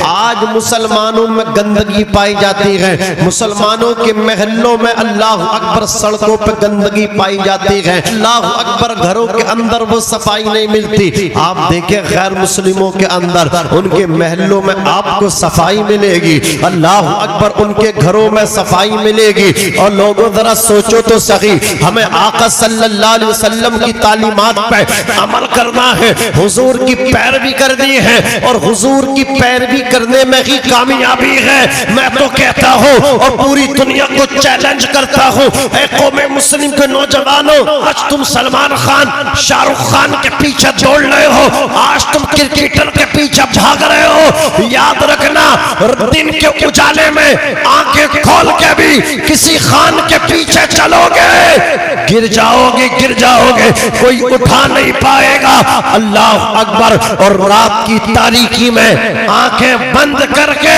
آج مسلمانوں میں گندگی پائی جاتی ہے، مسلمانوں کے محلوں میں اللہ اکبر سڑکوں پہ گندگی پائی جاتی ہے، اللہ اکبر گھروں کے اندر وہ صفائی نہیں ملتی۔ آپ دیکھیں غیر مسلموں کے اندر ان کے محلوں میں آپ کو صفائی ملے گی، اللہ اکبر ان کے گھروں میں صفائی ملے گی۔ اور لوگوں ذرا سوچو تو صحیح، ہمیں آقا صلی اللہ علیہ وسلم کی تعلیمات پہ عمل کرنا ہے، حضور کی پیروی کرنی ہے، اور حضور کی پیروی کرنے میں ہی کامیابی ہے۔ میں تو کہتا ہوں اور پوری دنیا کو چیلنج کرتا ہوں، اے قوم مسلم کے نوجوانوں، آج تم سلمان خان شاہ رخ خان کے پیچھے دوڑ رہے ہو، آج تم کرکٹر کے پیچھے بھاگ رہے ہو، یاد رکھنا دن کے اجالے میں آنکھیں کھول کے بھی کسی خان کے پیچھے چلو گے گر جاؤ گے، کوئی اٹھا نہیں پائے گا۔ اللہ اکبر۔ اور رات کی تاریکی میں آنکھیں بند کر کے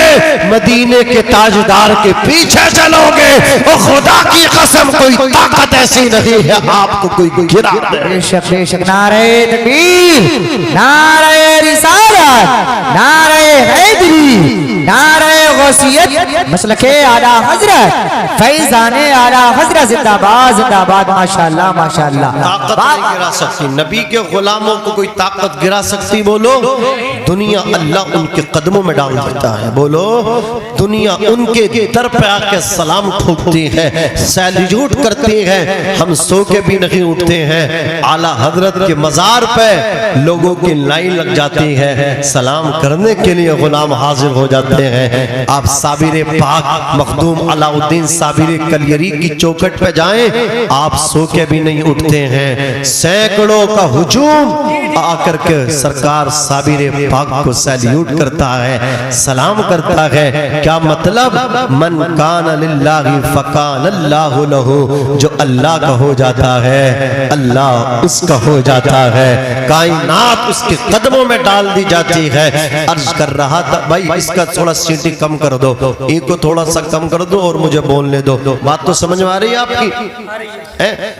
مدینے کے تاجدار کے پیچھے چلو گے، اور خدا کی قسم کوئی طاقت ایسی نہیں ہے آپ کو کوئی گرا دے۔ بے شک نعرہ تکبیر، نعرہ رسالت، نعرہ حیدری، نعرہ غوثیت، مسلک اعلی حضرت فیضان اعلی حضرت زندہ باد زندہ باد۔ ماشاءاللہ ماشاءاللہ۔ طاقت نہیں گرا سکتی، نبی کے غلاموں کو کوئی طاقت گرا سکتی؟ بولو دنیا اللہ ان کے قدموں میں ڈال دیتا ہے، بولو دنیا ان کے در پہ آ کے سلام ٹھوکتی ہے، سیلیوٹ کرتی ہے، ہم سو کے بھی نہیں اٹھتے ہیں۔ اعلیٰ حضرت کے مزار پہ لوگوں کی لائن لگ جاتی ہے، سلام کرنے کے لیے غلام حاضر ہو جاتے ہیں۔ آپ صابر پاک مخدوم علاء الدین صابر کلیری کی چوکھٹ پہ جائیں، آپ سو کے بھی نہیں اٹھتے ہیں۔ سینکڑوں کا ہجوم آ کر کے سرکار صابر پاک کو سیلیوٹ کرتا ہے، سلام کرتا ہے۔ کیا مطلب؟ من کان للہ فکان اللہ لہو، جو اللہ کا ہو جاتا ہے اللہ اس کا ہو جاتا ہے، کائنات اس کے قدموں میں ڈال دی جاتی ہے۔ عرض کر رہا تھا بھائی اس کا تھوڑا سیٹی کم کر دو، ایک کو تھوڑا سا کم کر دو اور مجھے بولنے دو، بات تو سمجھ میں آ رہی ہے آپ کی؟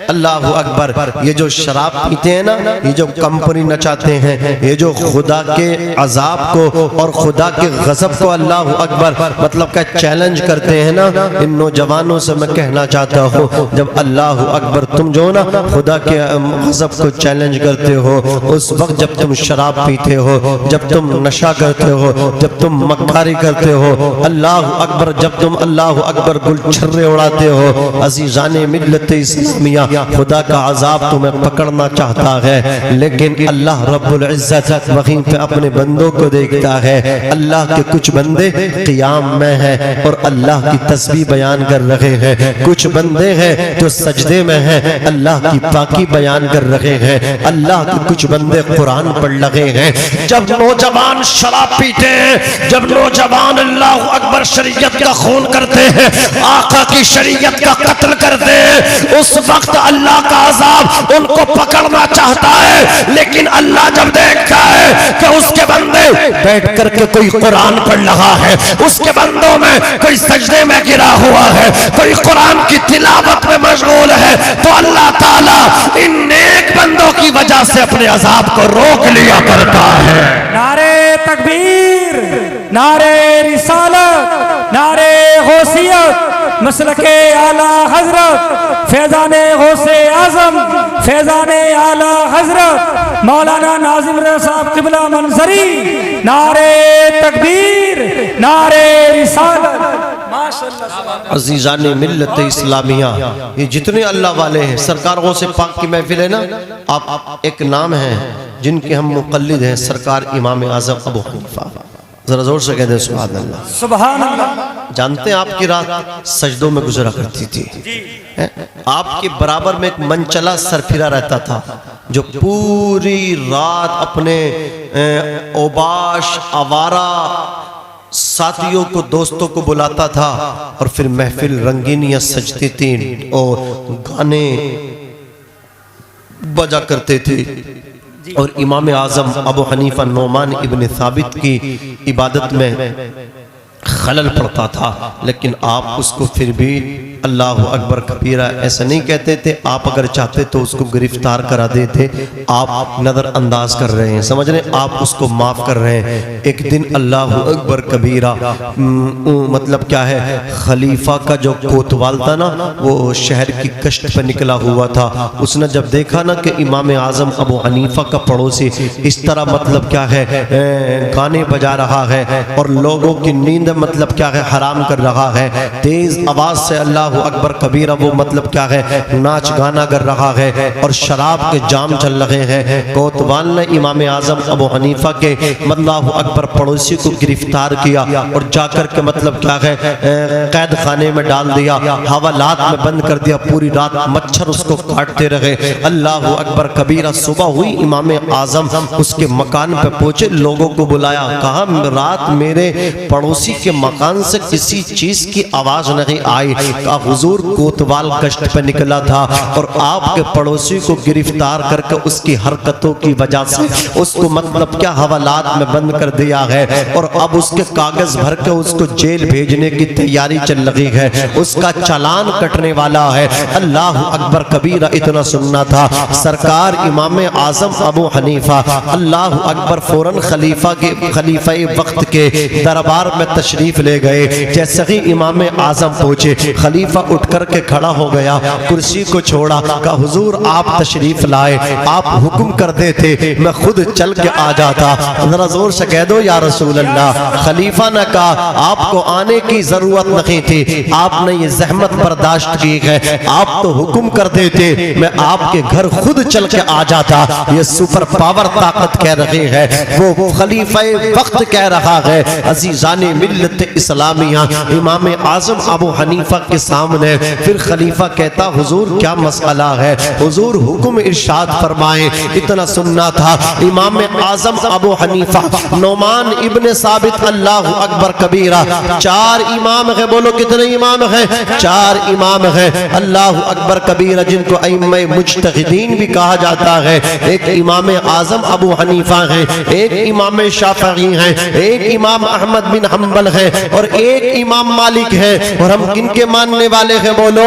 اللہ اکبر۔ یہ جو شراب پیتے ہیں نا، یہ جو کمپنی نچاتے ہیں، یہ جو خدا کے عذاب کو اور خدا کے غضب کو اللہ اکبر مطلب کہ چیلنج کرتے ہیں نا، ان نوجوانوں سے میں کہنا چاہتا ہوں جب اللہ اکبر تم جو نا خدا کے غضب کو چیلنج کرتے ہو، اس وقت جب تم شراب پیتے ہو، جب تم نشہ کرتے ہو، جب تم مکاری کرتے ہو، اللہ اکبر جب تم اللہ اکبر گل چھرے اڑاتے ہو، عزیزان ملت اسلامیہ خدا کا عذاب تمہیں پکڑنا چاہتا ہے، لیکن اللہ رب العزت وہیں پہ اپنے بندوں کو دیکھتا ہے۔ اللہ کے کچھ بندے قیام میں ہیں اور اللہ کی تسبیح بیان کر رہے ہیں، کچھ بندے ہیں جو سجدے میں ہیں اللہ کی پاکی بیان کر رہے ہیں، اللہ کے کچھ بندے قرآن پڑھ رہے ہیں۔ جب نوجوان شراب پیتے ہیں، جب نوجوان اللہ اکبر شریعت کا خون کرتے ہیں، آقا کی شریعت کا قتل کرتے ہیں، اس وقت اللہ کا عذاب ان کو پکڑنا چاہتا ہے، لیکن اللہ جب دیکھتا ہے کہ اس کے بندے بیٹھ کر کے کوئی قرآن پڑھ رہا ہے، اس کے بندوں میں کوئی سجدے میں گرا ہوا ہے، کوئی قرآن کی تلاوت میں مشغول ہے، تو اللہ تعالیٰ ان نیک بندوں کی وجہ سے اپنے عذاب کو روک لیا کرتا ہے۔ نعرہ تکبیر، نعرہ رسالت، نعرہ غوثیت، مسلک اعلی حضرت فیضان غوث اعظم، فیضان اعلی حضرت مولانا ناظم رضا صاحب قبلہ منظری، نعرہ تکبیر، نعرہ رسالت۔ عزیزان ملت اسلامیہ، یہ جتنے اللہ والے ہیں، سرکار غوث پاک کی محفل ہے نا، آپ ایک نام ہے جن کے ہم مقلد ہیں، سرکار امام اعظم ابو حنیفہ۔ ذرا زور سے کہہ دیں سبحان اللہ۔ سبحان اللہ۔ جانتے ہیں آپ کی رات سجدوں میں گزرا کرتی تھی، آپ کے برابر میں ایک منچلا سرفرا رہتا تھا جو پوری رات اپنے اوباش آوارہ ساتھیوں کو دوستوں کو بلاتا تھا، اور پھر محفل رنگینیاں سجتی تھی اور گانے بجا کرتے تھے، اور امام اعظم ابو حنیفہ نعمان ابن ثابت کی عبادت میں خلل پڑتا تھا، لیکن آپ اس کو پھر بھی اللہ اکبر کبیرہ ایسا نہیں کہتے تھے آپ اگر چاہتے تو اس کو گرفتار کرا دیتے، آپ نظر انداز کر رہے ہیں، سمجھ رہے ہیں، آپ اس کو معاف کر رہے ہیں۔ ایک دن اللہ اکبر کبیرہ مطلب کیا ہے، خلیفہ کا جو کوتوال تھا نا وہ شہر کی گشت پہ نکلا ہوا تھا، اس نے جب دیکھا نا کہ امام اعظم ابو حنیفہ کا پڑوسی اس طرح مطلب کیا ہے گانے بجا رہا ہے اور لوگوں کی نیند مطلب کیا ہے حرام کر رہا ہے، تیز آواز سے اللہ اکبر کبیرہ وہ مطلب کیا ہے ناچ گانا کر رہا ہے اور شراب کے جام چل رہے ہیں، کوتوال نے امام اعظم ابو حنیفہ کے اللہ اکبر پڑوسی کو گرفتار کیا اور جا کر کے مطلب کیا ہے قید خانے میں ڈال دیا، حوالات میں بند کر دیا، پوری رات مچھر اس کو کاٹتے رہے۔ اللہ اکبر کبیرہ، صبح ہوئی امام اعظم اس کے مکان پہ پہنچے، لوگوں کو بلایا، کہا رات میرے پڑوسی کے مکان سے کسی چیز کی آواز نہیں آئی، کہا حضور کوتوال گشت پہ نکلا تھا اور آپ کے پڑوسی کو گرفتار کر کے اس کی حرکتوں کی وجہ سے اس کو مطلب کیا حوالات میں بند کر دیا ہے اور اب اس کے کاغذ بھر کے اس کو جیل بھیجنے کی تیاری چل رہی ہے، اس کا چالان کٹنے والا ہے۔ اللہ اکبر کبیرہ اتنا سننا تھا، سرکار امام اعظم ابو حنیفہ اللہ اکبر فوراً خلیفہ وقت کے دربار میں تشریف لے گئے۔ جیسے ہی امام اعظم پہنچے، خلیفہ اٹھ کر کے کھڑا ہو گیا، کرسی کو چھوڑا، کہا حضور آپ تشریف لائے، آپ حکم کر دیتے میں خود چل کے آ جاتا، ذرا زور سے کہہ دو یا رسول اللہ۔ خلیفہ نے کہا آپ کو آنے کی ضرورت نہیں تھی، آپ نے یہ زحمت برداشت کی ہے، آپ تو حکم کر دیتے میں آپ کے گھر خود چل کے آ جاتا۔ یہ سپر پاور طاقت کہہ رہی ہے، وہ خلیفہ وقت کہہ رہا ہے۔ عزیزان ملت اسلامیہ، امام اعظم ابو حنیفہ کے سامنے پھر خلیفہ کہتا حضور کیا مسئلہ ہے، حضور حکم ارشاد فرمائیں۔ اتنا سننا تھا، امام اعظم ابو حنیفہ نعمان ابن ثابت اللہ اکبر کبیرہ، چار امام ہیں، بولو کتنے امام ہیں؟ چار امام ہیں اللہ اکبر کبیرہ، جن کو ائمہ مجتہدین بھی کہا جاتا ہے۔ ایک امام اعظم ابو حنیفہ ہیں، ایک امام شافعی ہیں، ایک امام احمد بن حنبل ہیں اور ایک امام مالک ہیں۔ اور ہم کن کے ماننے والے ہیں؟ بولو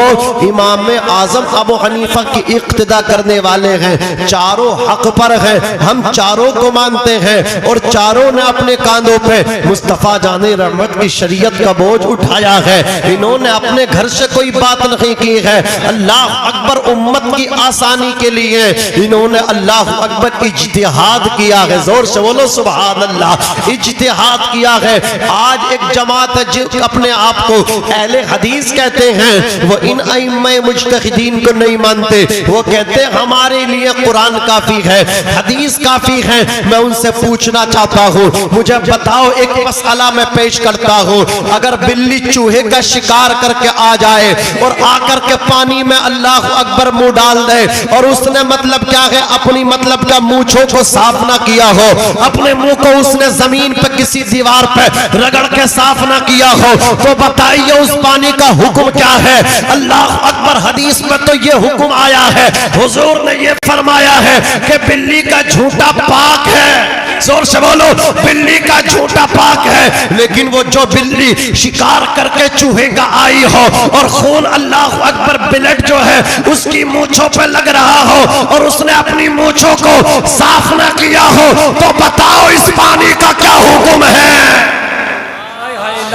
امام اعظم ابو حنیفہ کی اقتدا کرنے والے ہیں، چاروں حق پر ہیں، ہم چاروں کو مانتے ہیں اور چاروں نے اپنے کاندھوں پہ مصطفیٰ جان رحمت کی شریعت کا بوجھ اٹھایا ہے، انہوں نے اپنے گھر سے کوئی بات نہیں کی ہے، اللہ اکبر امت کی آسانی کے لیے انہوں نے اللہ اکبر اجتہاد کیا ہے، زور سے بولو سبحان اللہ، اجتہاد کیا ہے۔ آج ایک جماعت ہے جو اپنے آپ کو اہل حدیث کہتے ہیں، وہ ان ائمہ مجتہدین کو نہیں مانتے، وہ کہتے ہیں ہمارے لیے قرآن کافی ہے، حدیث کافی ہے۔ میں ان سے پوچھنا چاہتا ہوں، مجھے بتاؤ ایک مسئلہ میں پیش کرتا ہوں، اگر بلی چوہے کا شکار کر کے آ جائے اور آ کر کے پانی میں اللہ اکبر منہ ڈال دے اور اس نے مطلب کیا ہے اپنی مطلب کیا مونچھوں کو صاف نہ کیا ہو، اپنے منہ کو اس نے زمین پہ کسی دیوار پہ رگڑ کے صاف نہ کیا ہو، تو بتائیے اس پانی کا حکم کیا ہے؟ اللہ اکبر حدیث میں تو یہ حکم آیا ہے، حضور نے یہ فرمایا ہے کہ بلی کا جھوٹا پاک ہے، زور سے بولو بلی کا جھوٹا پاک ہے، لیکن وہ جو بلی شکار کر کے چوہے کا آئی ہو اور خون اللہ اکبر بلڈ جو ہے اس کی مونچھوں پہ لگ رہا ہو اور اس نے اپنی مونچھوں کو صاف نہ کیا ہو، تو بتاؤ اس پانی کا کیا حکم ہے؟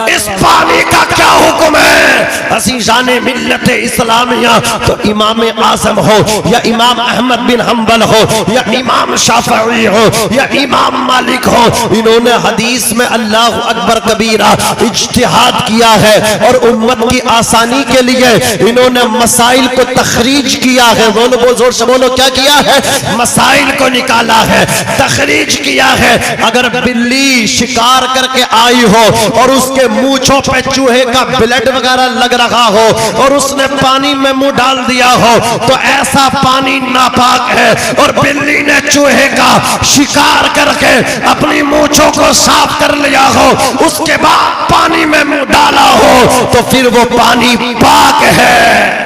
اس پانی کا کیا حکم ہے؟ عزیزان ملت اسلامیہ، تو امام اعظم ہو یا امام احمد بن حنبل ہو یا امام شافعی ہو یا امام مالک ہو، انہوں نے حدیث میں اللہ اکبر کبیرہ اجتہاد کیا ہے اور امت کی آسانی کے لیے انہوں نے مسائل کو تخریج کیا ہے، بولو زور سے بولو کیا کیا ہے؟ مسائل کو نکالا ہے، تخریج کیا ہے۔ اگر بلی شکار کر کے آئی ہو اور اس کے مونچھوں پہ چوہے کا بلڈ وغیرہ لگ رہا ہو اور اس نے پانی میں منہ ڈال دیا ہو، تو ایسا پانی ناپاک ہے، اور بلی نے چوہے کا شکار کر کے اپنی مونچھوں کو صاف کر لیا ہو، اس کے بعد پانی میں منہ ڈالا ہو، تو پھر وہ پانی پاک ہے۔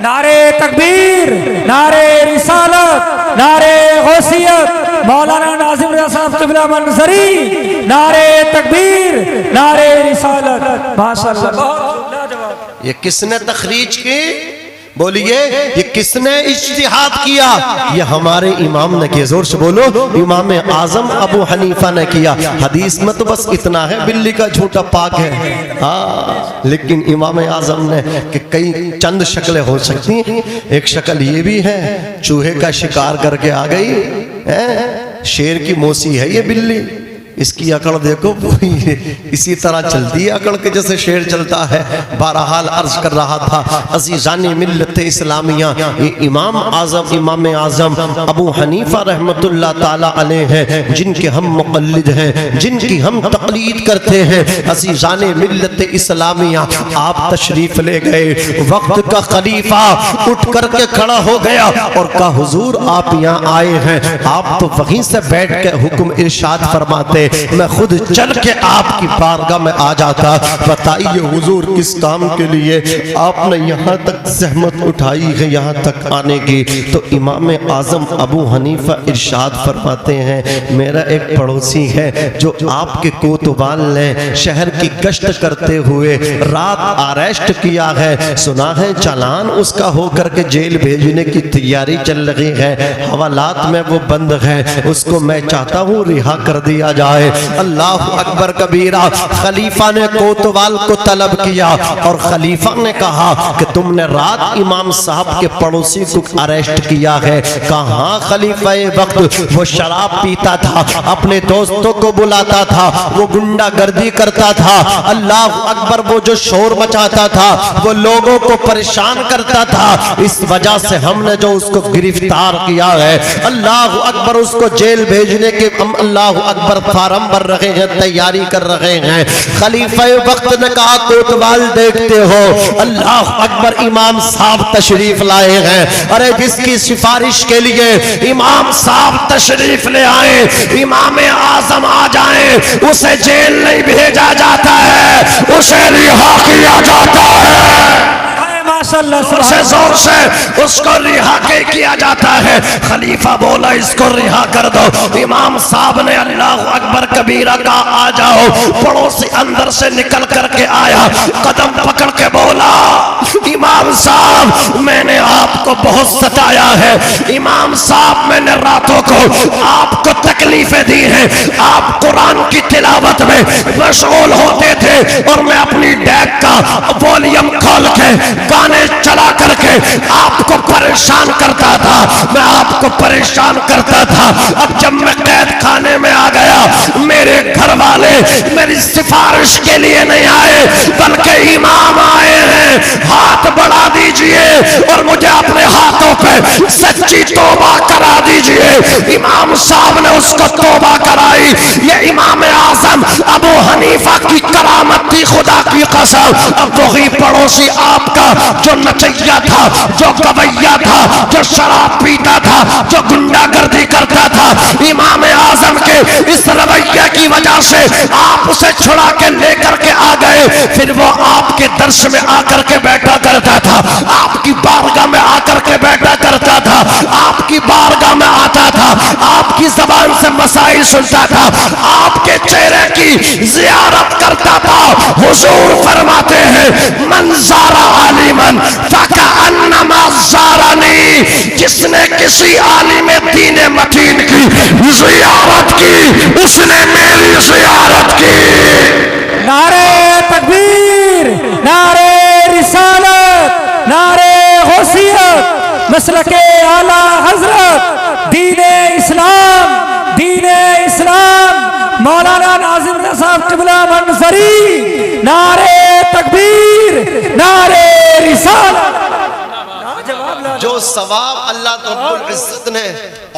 نعرے تکبیر، نعرے رسالت، نعرے غوثیت، مولانا ناظم رضا صاحب قبلہ منظری، نعرے تکبیر، نعرے رسالت، ماشاءاللہ بہت لاجواب۔ یہ کس نے تخریج کی؟ بولیے یہ کس نے اجتہاد کیا؟ یہ ہمارے امام نے کیا. زور سے بولو. امام اعظم ابو حنیفہ نے کیا. حدیث میں تو بس اتنا ہے بلی کا جھوٹا پاک ہے ہاں، لیکن امام اعظم نے کہ کئی چند شکلیں ہو سکتی ہیں. ایک شکل یہ بھی ہے چوہے کا شکار کر کے آ گئی، شیر کی موسی ہے یہ بلی، اس کی عقل دیکھو اسی طرح چلتی ہے عقل کے جیسے شیر چلتا ہے. بہرحال عرض کر رہا تھا عزیزان ملت اسلامیہ، یہ امام اعظم ابو حنیفہ رحمت اللہ تعالی علیہ ہیں، جن کے ہم مقلد ہیں، جن کی ہم تقلید کرتے ہیں. عزیزان ملت اسلامیہ، آپ تشریف لے گئے، وقت کا خلیفہ اٹھ کر کے کھڑا ہو گیا اور کہا حضور آپ یہاں آئے ہیں. آپ تو وہیں سے بیٹھ کے حکم ارشاد فرماتے، میں خود چل کے آپ کی بارگاہ میں آ جاتا. بتائیے حضور کس کام کے لیے آپ نے یہاں تک زحمت اٹھائی ہے یہاں تک آنے کی؟ تو امام اعظم ابو حنیفہ ارشاد فرماتے ہیں میرا ایک پڑوسی ہے جو آپ کے کوتوال نے شہر کی گشت کرتے ہوئے رات آریسٹ کیا ہے، سنا ہے چالان اس کا ہو کر کے جیل بھیجنے کی تیاری چل رہی ہے، حوالات میں وہ بند ہے، اس کو میں چاہتا ہوں رہا کر دیا جائے. اللہ اکبر کبیرہ. خلیفہ نے کوتوال کو طلب کیا اور خلیفہ نے کہا کہ تم نے رات امام صاحب کے پڑوسی کو اریسٹ کیا ہے. کہاں خلیفہ وقت وہ شراب پیتا تھا، اپنے دوستوں کو بلاتا تھا، وہ گنڈا گردی کرتا تھا. اللہ اکبر. وہ جو شور مچاتا تھا، وہ لوگوں کو پریشان کرتا تھا. اس وجہ سے ہم نے جو اس کو گرفتار کیا ہے، اللہ اکبر، اس کو جیل بھیجنے کے ہم اللہ اکبر فارم بھر رہے ہیں، تیاری کر رہے ہیں. خلیفہ وقت نے کہا کوتوال دیکھتے ہو اللہ اکبر امام صاحب تشریف لائے ہیں. ارے جس کی سفارش کے لیے امام صاحب تشریف لے آئے، امام اعظم آ جائیں، اسے جیل نہیں بھیجا جاتا ہے، اسے رہا کیا جاتا ہے. زور سے اس کو رہا کیا جاتا ہے. خلیفہ بولا اس کو رہا کر دو. امام صاحب نے اللہ اکبر کبیرہ کہا آ جاؤ. پڑوسی اندر سے نکل کر کے آیا، قدم پکڑ کے بولا امام صاحب میں نے آپ کو بہت ستایا ہے، امام صاحب میں نے راتوں کو آپ کو تکلیفیں دی ہیں، آپ قرآن کی تلاوت میں مشغول ہوتے تھے اور میں اپنی ڈیک کا وولیوم کھول کے گانے چلا کر کے آپ کو پریشان کرتا تھا، میں آپ کو پریشان کرتا تھا. اب جب میں قید خانے میں آ گیا، میرے گھر والے میری سفارش کے لیے نہیں آئے بلکہ امام آئے ہیں، ہاتھ بڑھا دیجئے اور مجھے اپنے ہاتھوں پہ سچی توبہ کرا دیجئے. امام صاحب نے اس کو توبہ کرائی. یہ امام اعظم ابو حنیفہ کی کرامت تھی، خدا کی قسم. اب وہی پڑوسی آپ کا جو نچیا تھا، جو گویا تھا، جو شراب پیتا تھا، جو گنڈا گردی کرتا تھا، امام اعظم کے اس رویہ کی وجہ سے آپ اسے چھڑا کے لے کر کے آ گئے. پھر وہ آپ کے درس میں آ کر کے بیٹھا کرتا تھا، آپ کی بارگاہ میں آ کر کے بیٹھا کرتا تھا، آپ کی بارگاہ میں آتا تھا، آپ کی زبان سے مسائل سنتا تھا، آپ کے چہرے کی زیارت کرتا تھا. حضور فرماتے ہیں من زار عالما فکأنما زارنی. جس نے کسی عالم دین متین کی زیارت کی اس نے میری زیارت کی. نعرہ تکبیر، نعرہ رسالت، نعرہ غوثیت، مسلک اعلی حضرت، دین اسلام، دین اسلام، مولانا ناظم رضا صاحب قبلہ منصری. نعرہ تکبیر، نعرہ رسالت. جو ثواب اللہ رب العزت نے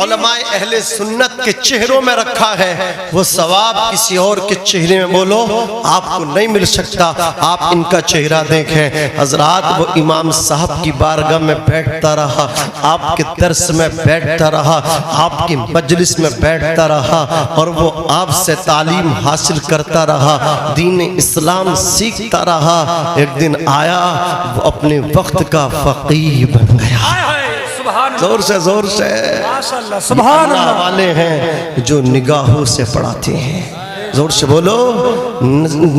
علماء اہل سنت کے چہروں میں رکھا ہے، وہ ثواب کسی اور کے چہرے میں بولو آپ کو نہیں مل سکتا. آپ ان کا چہرہ دیکھیں. حضرات وہ امام صاحب کی بارگاہ میں بیٹھتا رہا، آپ کے درس میں بیٹھتا رہا، آپ کی مجلس میں بیٹھتا رہا اور وہ آپ سے تعلیم حاصل کرتا رہا، دین اسلام سیکھتا رہا. ایک دن آیا وہ اپنے وقت کا فقیہ بن گیا. زور سے زور سے سبحان اللہ والے ہیں جو نگاہوں سے پڑھاتے ہیں. زور سے بولو،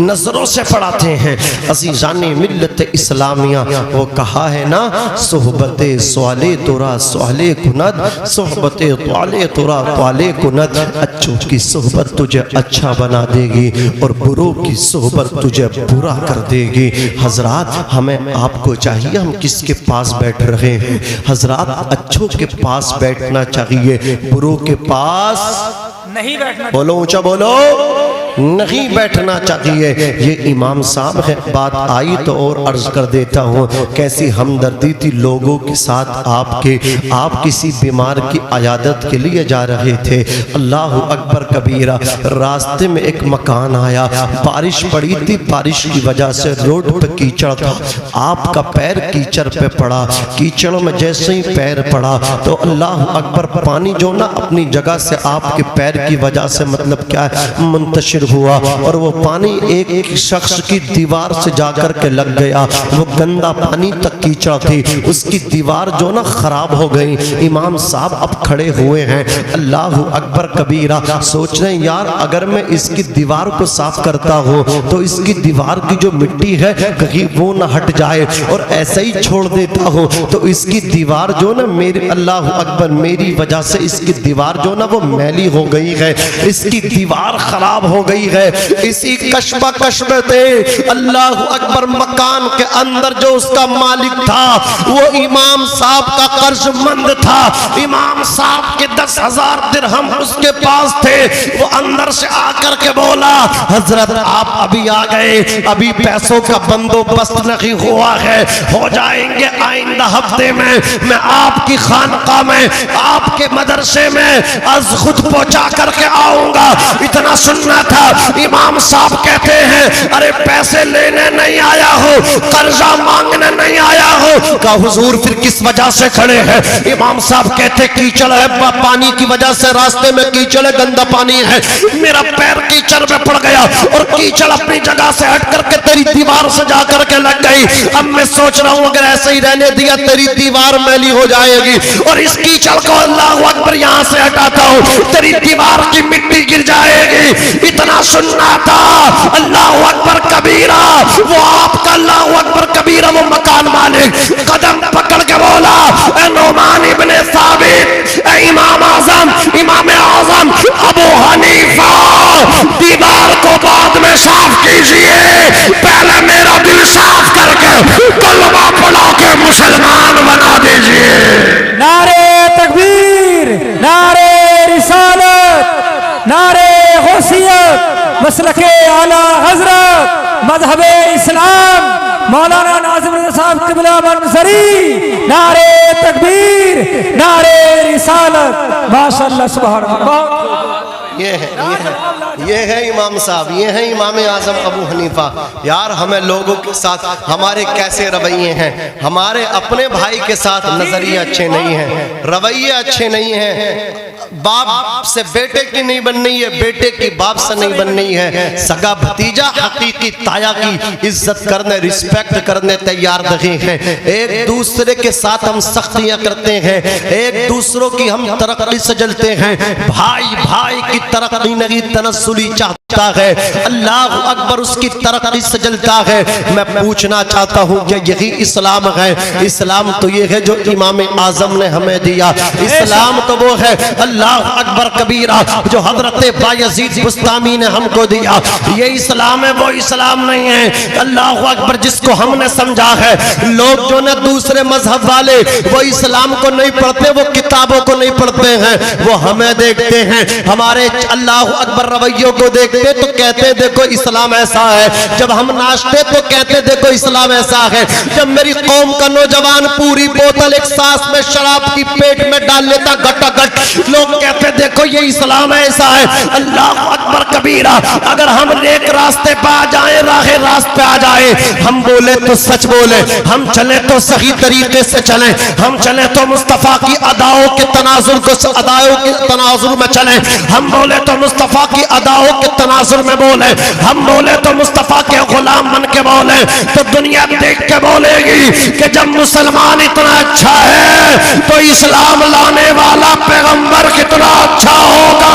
نظروں سے پڑھاتے ہیں عزیزان ملت اسلامیہ۔ وہ کہا ہے نا صحبت سوالے تورا سوالے کند، صحبت طوالے تورا طوالے کند۔ اچھوں کی صحبت تجھے اچھا بنا دے گی اور بروں کی صحبت تجھے برا کر دے گی۔ حضرات ہمیں آپ کو چاہیے ہم کس کے پاس بیٹھ رہے ہیں؟ حضرات اچھوں کے پاس بیٹھنا چاہیے، بروں کے پاس نہیں بیٹھنا، بولو اونچا بولو، نہیں بیٹھنا چاہیے۔ یہ امام صاحب ہے، بات آئی تو اور عرض کر دیتا ہوں، کیسی ہمدردی تھی لوگوں کے ساتھ آپ کے۔ آپ کسی بیمار کی عیادت کے لیے جا رہے تھے، اللہ اکبر کبیرہ، راستے میں ایک مکان آیا، بارش پڑی تھی، بارش کی وجہ سے روڈ پہ کیچڑ تھا، آپ کا پیر کیچڑ پہ پڑا، کیچڑ میں جیسے ہی پیر پڑا تو اللہ اکبر پانی جو نا اپنی جگہ سے آپ کے پیر کی وجہ سے مطلب کیا ہے منتشر ہوا، اور وہ پانی ایک شخص کی دیوار سے جا کر کے لگ گیا، وہ گندا پانی تک کیچڑ تھی، اس کی دیوار جو نا خراب ہو گئی۔ امام صاحب اب کھڑے ہوئے ہیں، اللہ اکبر کبیرہ، سوچ رہے ہیں یار اگر میں اس کی دیوار کو صاف کرتا ہوں تو اس کی دیوار کی جو مٹی ہے کہیں وہ نہ ہٹ جائے، اور ایسے ہی چھوڑ دیتا ہوں تو اس کی دیوار جو نا میری اللہ اکبر میری وجہ سے اس کی دیوار جو نا وہ میلی ہو گئی ہے، اس کی دیوار خراب ہو گئی ہے۔ اسی کشبہ کشبہ تھے اللہ اکبر مکان کے اندر جو اس کا مالک تھا وہ امام صاحب کا قرض مند تھا، امام صاحب کے 10,000 درہم اس کے پاس تھے، وہ اندر سے آ کر کے بولا حضرت آپ ابھی آ گئے، ابھی پیسوں کا بندوبست نہیں ہوا ہے، ہو جائیں گے آئندہ ہفتے میں آپ کی خانقاہ میں آپ کے مدرسے میں از خود پہنچا کر کے آؤں گا۔ اتنا سننا تھا، امام صاحب کہتے ہیں ارے پیسے لینے نہیں آیا ہو، قرضہ مانگنے نہیں آیا ہو۔ کہا حضور پھر کس وجہ سے کھڑے ہیں؟ امام صاحب کہتے کیچڑ ہے، پانی کی وجہ سے راستے میں کیچڑ ہے، گندا پانی ہے، میرا پیر کیچڑ میں پڑ گیا اور کیچڑ اپنی جگہ سے ہٹ کر کے تیری دیوار سے جا کر کے لگ گئی۔ اب میں سوچ رہا ہوں اگر ایسے ہی رہنے دیا تیری دیوار میلی ہو جائے گی، اور اس کیچڑ کو اللہ اکبر یہاں سے ہٹاتا ہوں تیری دیوار کی مٹی گر جائے گی۔ اتنا سننا تھا، اللہ اکبر کبیرہ، وہ آپ کا اللہ اکبر کبیرہ، وہ مکان مالک قدم پکڑ کے بولا اے نعمان ابن ثابت، اے امام اعظم، امام اعظم ابو حنیفہ، دیوار کو بعد میں صاف کیجئے، پہلے میرا دل صاف کر کے کلمہ پڑھا کے مسلمان بنا دیجئے۔ نعرے تکبیر، نعرے رسالت، نعرے غوثیت، مسلک اعلیٰ حضرت، مذہب اسلام، مولانا ناظم رضا صاحب قبلہ منظری، نعرے تکبیر، نعرے رسالت، ماشاءاللہ سبحان اللہ۔ یہ ہے امام صاحب، یہ ہے امام اعظم ابو حنیفہ۔ یار ہمیں لوگوں کے ساتھ ہمارے کیسے رویے ہیں، ہمارے اپنے بھائی کے ساتھ نظریے اچھے نہیں ہیں، رویے اچھے نہیں ہیں، باپ سے بیٹے کی نہیں بننی ہے، بیٹے کی باپ سے نہیں بننی ہے، سگا بھتیجا حقیقی تایا کی عزت کرنے رسپیکٹ کرنے تیار نہیں ہے، ایک دوسرے کے ساتھ ہم سختیاں کرتے ہیں، ایک دوسروں کی ہم ترقی سے جلتے ہیں، بھائی بھائی کی ترقی نہیں تناسلی چاہتا ہے، اللہ اکبر اس کی ترقی سے جلتا ہے۔ میں پوچھنا چاہتا ہوں کہ یہی اسلام ہے؟ اسلام تو یہ ہے جو امام اعظم نے ہمیں دیا، اسلام تو وہ ہے اللہ اکبر کبیرہ جو حضرت بایزید بستامی نے ہم کو دیا، یہ اسلام ہے وہ اسلام نہیں ہے اللہ اکبر جس کو ہم نے سمجھا ہے۔ لوگ جو نے دوسرے مذہب والے وہ اسلام کو نہیں پڑھتے، وہ کتابوں کو نہیں پڑھتے ہیں، وہ ہمیں دیکھتے ہیں، ہمارے اللہ اکبر رویوں کو دیکھتے تو کہتے دیکھو اسلام ایسا ہے، جب ہم ناشتے تو کہتے دیکھو اسلام ایسا ہے، جب میری قوم کا نوجوان پوری بوتل ایک سانس میں شراب کی پیٹ میں ڈال لیتا گٹا گٹ، لوگ کہتے دیکھو یہ اسلام ایسا ہے۔ اللہ اکبر کبیرہ، اگر ہم ایک راستے پہ آ جائیں، راہ راست پہ آ جائیں، ہم بولے تو سچ بولے، ہم چلیں تو صحیح طریقے سے چلیں، ہم چلیں تو مصطفیٰ کی اداؤں کے تناظر کو اداؤں کے تناظر میں چلیں، ہم بولے تو مصطفیٰ کی اداؤں کے تناظر میں بولیں، ہم بولے تو مصطفیٰ کے غلام بن کے بولیں، تو دنیا دیکھ کے بولے گی کہ جب مسلمان اتنا اچھا ہے تو اسلام لانے والا پیغمبر کتنا اچھا ہوگا۔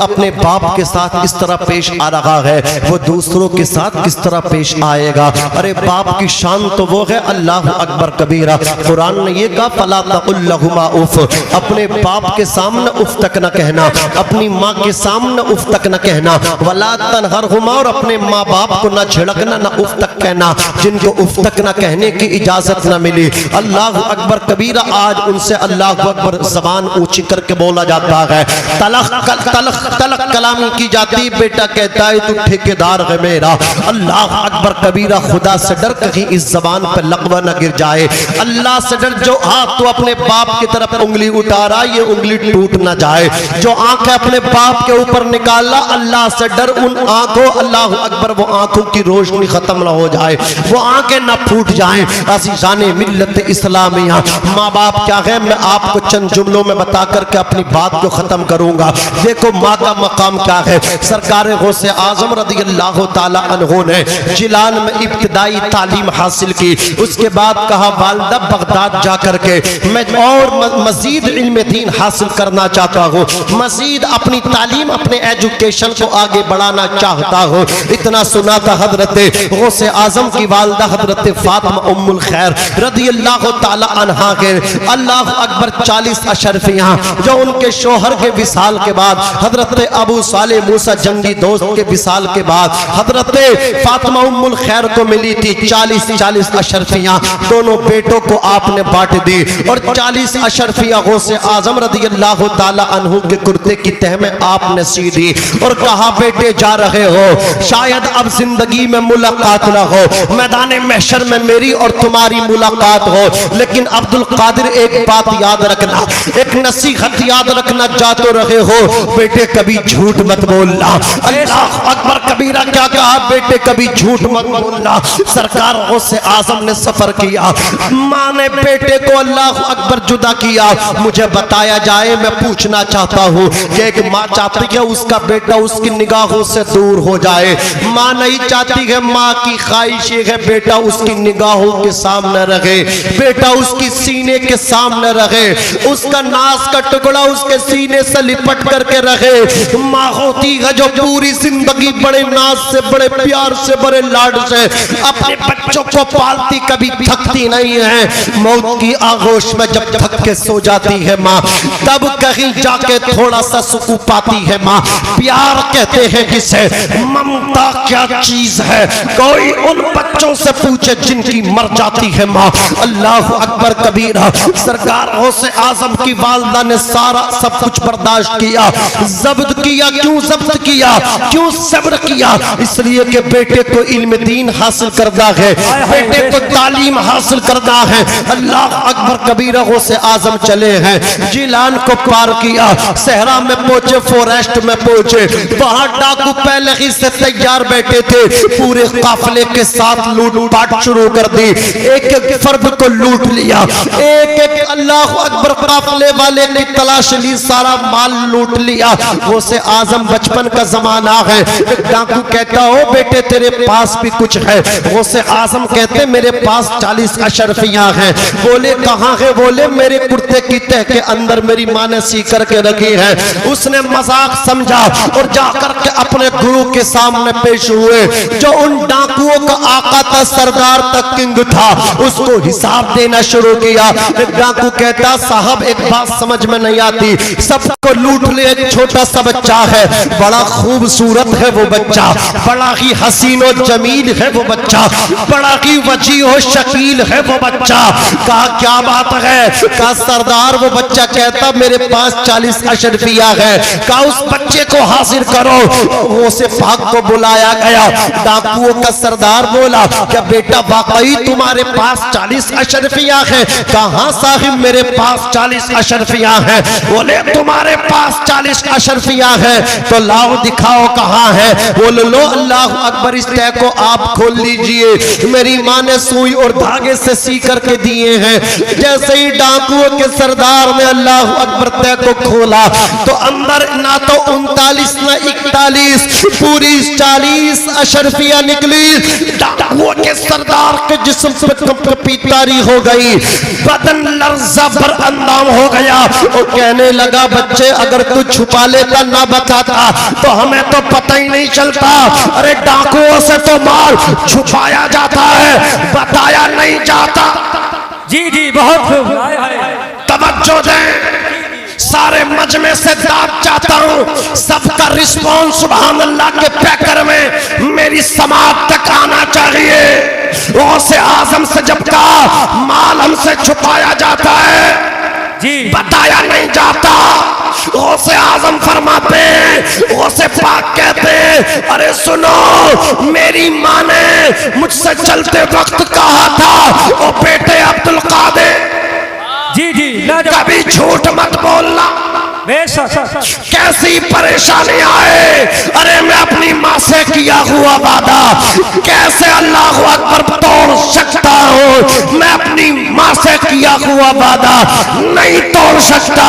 اپنے باپ کے ساتھ اس طرح پیش آ رہا ہے وہ دوسروں کے ساتھ کس طرح پیش آئے گا؟ ارے باپ کی شان تو وہ ہے اللہ اکبر کبیرہ. قرآن نے یہ کہا فلا تقل لہما اف، اپنے باپ کے سامنے اف تک نہ کہنا، اپنی ماں کے سامنے اف تک نہ کہنا. ولا تنہرہما، اور اپنے ماں باپ کو نہ جھڑکنا، نہ اف تک کہنا. جن کو اف تک نہ کہنے کی اجازت نہ ملی، اللہ اکبر کبیرہ، آج ان سے اللہ اکبر زبان اونچی کر کے بولا جاتا ہے. تلخ کلامی کی جاتی، بیٹا کہتا ہے تو ٹھیکیدار ہے میرا. اللہ اکبر کبیرہ، خدا سے ڈر کہیں اس زبان پر لقوہ نہ گر جائے. اللہ سے ڈر، جو ہاتھ تو اپنے باپ کی طرف انگلی اٹھا رہا یہ انگلی ٹوٹ نہ جائے. جو آنکھ اپنے باپ کے اوپر نکالا، اللہ سے ڈر ان آنکھوں، اللہ اکبر، وہ آنکھوں کی روشنی ختم نہ ہو جائے، وہ آنکھیں نہ پھوٹ جائیں. عزیزان ملت اسلامیہ، ماں باپ کیا ہے میں آپ کو چند جملوں میں بتا کر کے اپنی بات کو ختم کروں گا. دیکھو ماں کا مقام کیا ہے. سرکار غوث اعظم رضی اللہ تعالی عنہ نے جیلان میں ابتدائی تعلیم حاصل کی. اس کے بعد کہا والدہ بغداد جا کر کے میں اور مزید علم دین حاصل کرنا چاہتا ہوں، مزید اپنی تعلیم، اپنے ایجوکیشن کو آگے بڑھانا چاہتا ہوں. اتنا سنا تھا حضرت غوث اعظم کی والدہ حضرت فاطمہ ام الخیر رضی اللہ تعالی عنہا کے اللہ اکبر 40 اشرفیاں جو ان کے شوہر کے وصال کے بعد، حضرت ابو صالح موسیٰ جنگی دوست کے وصال کے بعد حضرت فاطمہ ام الخیر کو ملی تھی 40 اشرفیاں. دونوں بیٹوں کو آپ نے بانٹ دی اور 40 اشرفیاں غوث اعظم رضی اللہ تعالی عنہ کے کرتے کی تہ میں آپ نے سی دی اور کہا بیٹے جا رہے ہو، شاید اب زندگی میں ملاقات نہ ہو، میدان محشر میں میری اور تمہاری ملاقات ہو، لیکن عبد القادر ایک بات یاد رکھنا، ایک نصیحت یاد رکھنا، جا تو رہے ہو بیٹے کبھی جھوٹ مت بولنا. اللہ اکبر کبیرہ، کیا کہا بیٹے کبھی جھوٹ مت بولنا. سرکار غوث اعظم نے سفر کیا، ماں نے بیٹے کو اللہ اکبر جدا کیا. مجھے بتایا جائے، میں پوچھنا چاہتا ہوں کہ ایک ماں چاہتی ہے اس کا بیٹا اس کی نگاہوں سے دور ہو جائے، ماں نہیں چاہتی ہے، ماں کی خواہش ہے بیٹا اس کی نگاہوں کے سامنے رہے، بیٹا اس کی سینے کے سامنے رہے، اس کا ناز کا ٹکڑا اس کے سینے سے لپٹ کر کے رہے. ماں ہوتی ہے جو پوری زندگی بڑے ناز سے، بڑے پیار سے، بڑے لاڈ سے اپنے بچوں کو پالتی، کبھی تھکتی نہیں ہے. موت کی آغوش میں جب تھک کے سو جاتی ہے ماں، تب کہیں جا کے تھوڑا سا سکون پاتی ہے ماں. پیار کہتے ہیں جسے، ممتا کیا چیز ہے کوئی ان بچوں سے پوچھے جن کی مر جاتی ہے ماں. اللہ اکبر کبیرہ. سرکار غوث اعظم کی والدہ نے سارا سب کچھ برداشت کیا، ضبط کیا. کیوں ضبط کیا، کیوں صبر کیا؟ اس لیے کہ بیٹے کو علم دین حاصل کرنا ہے، بیٹے کو تعلیم حاصل کرنا ہے. اللہ اکبر کبیرہ. غوث اعظم چلے ہیں، جیلان کو پار کیا، صحرا میں پہنچے، فوریسٹ میں پہنچے. وہاں ڈاکو پہلے ہی سے تیار بیٹھے تھے، پورے قافلے کے ساتھ لوٹ پاٹ شروع کر دی. ایک ایک فرد کو لوٹ لیا، ایک ایک اللہ اکبر قافلے والے نے تلاش لی، سارا مال لوٹ لیا. غوث اعظم بچپن کا زمانہ ہے. ایک ڈاکو کہتا ہو بیٹے تیرے پاس بھی کچھ ہے. غوث اعظم کہتے میرے پاس 40 اشرفیاں ہیں. بولے کہاں ہے؟ بولے میرے کرتے کی تہ کے اندر میری ماں نے سی کر کے رکھی ہے. اس نے مذاق سمجھا اور جا کر کے اپنے گرو کے سامنے پیش ہوئے جو ان ڈاکوؤں کا آقا تھا، سردار تک کنگ تھا. اس کو حساب دینا شروع کیا. ایک ڈاکو کہتا صاحب ایک بات سمجھ میں نہیں آتی، سب کو لوٹ لے، ایک چھوٹا سا بچہ ہے، بڑا خوبصورت ہے وہ بچہ، بڑا ہی حسین و جمیل ہے وہ بچہ، بڑا ہی وجیہ و شکیل ہے وہ بچہ. کہا کیا بات ہے؟ کہا سردار وہ بچہ کہتا میرے پاس 40 اشرفیہ ہے. کہا اس بچے کو حاضر کرو. غوث پاک کو بلایا گیا. ڈاکوؤں کا سردار بولا کیا بیٹا واقعی تمہارے پاس 40 اشرفیہ ہے؟ کہاں صاحب میرے پاس 40 اشرفیہ ہیں. بولے تمہارے پاس 40 اشرفیہ ہیں تو لاؤ دکھاؤ کہاں ہے. بول لو اللہ اکبر، اس تہ کو آپ کھول لیجئے، میری ماں نے سوئی اور دھاگے سے سی کر کے دیے ہیں۔ جیسے ہی ڈاکوؤں کے سردار نے اللہ اکبر تہ کو کھولا تو اندر نہ تو 39 نہ 41 پوری 40 اشرفیہ نکلی۔ ڈاکوؤں کے سردار کے جسم پہ کپی تاری ہو گئی، بدن لرزہ پر اندام ہو گیا اور کہنے لگا بچے اگر تو چھپا لیتا نہ بتاتا تو ہمیں تو پتہ ہی نہیں چلتا۔ ارے ڈاکوؤں سے تو مال چھپایا جاتا ہے، بتایا نہیں جاتا۔ جی جی بہت خوب، توجہ دیں، سارے مجمع سے داد چاہتا ہوں، سب کا رسپونس سبحان اللہ کے پیکر میں میری سماعت تک آنا چاہیے۔ غوث اعظم سے جب کہا مال ہم سے چھپایا جاتا ہے، جی بتایا نہیں جاتا، غوث اعظم فرماتے ہیں، غوث پاک کہتے ہیں ارے سنو، میری ماں نے مجھ سے چلتے وقت کہا تھا او بیٹے عبدالقادر جی جی کبھی جھوٹ مت بولنا، بے شک کیسی پریشانی آئے، ارے میں اپنی ماں سے کیا ہوا وعدہ کیسے اللہ اکبر توڑ سکتا ہوں؟ میں اپنی ماں سے کیا ہوا وعدہ نہیں توڑ سکتا،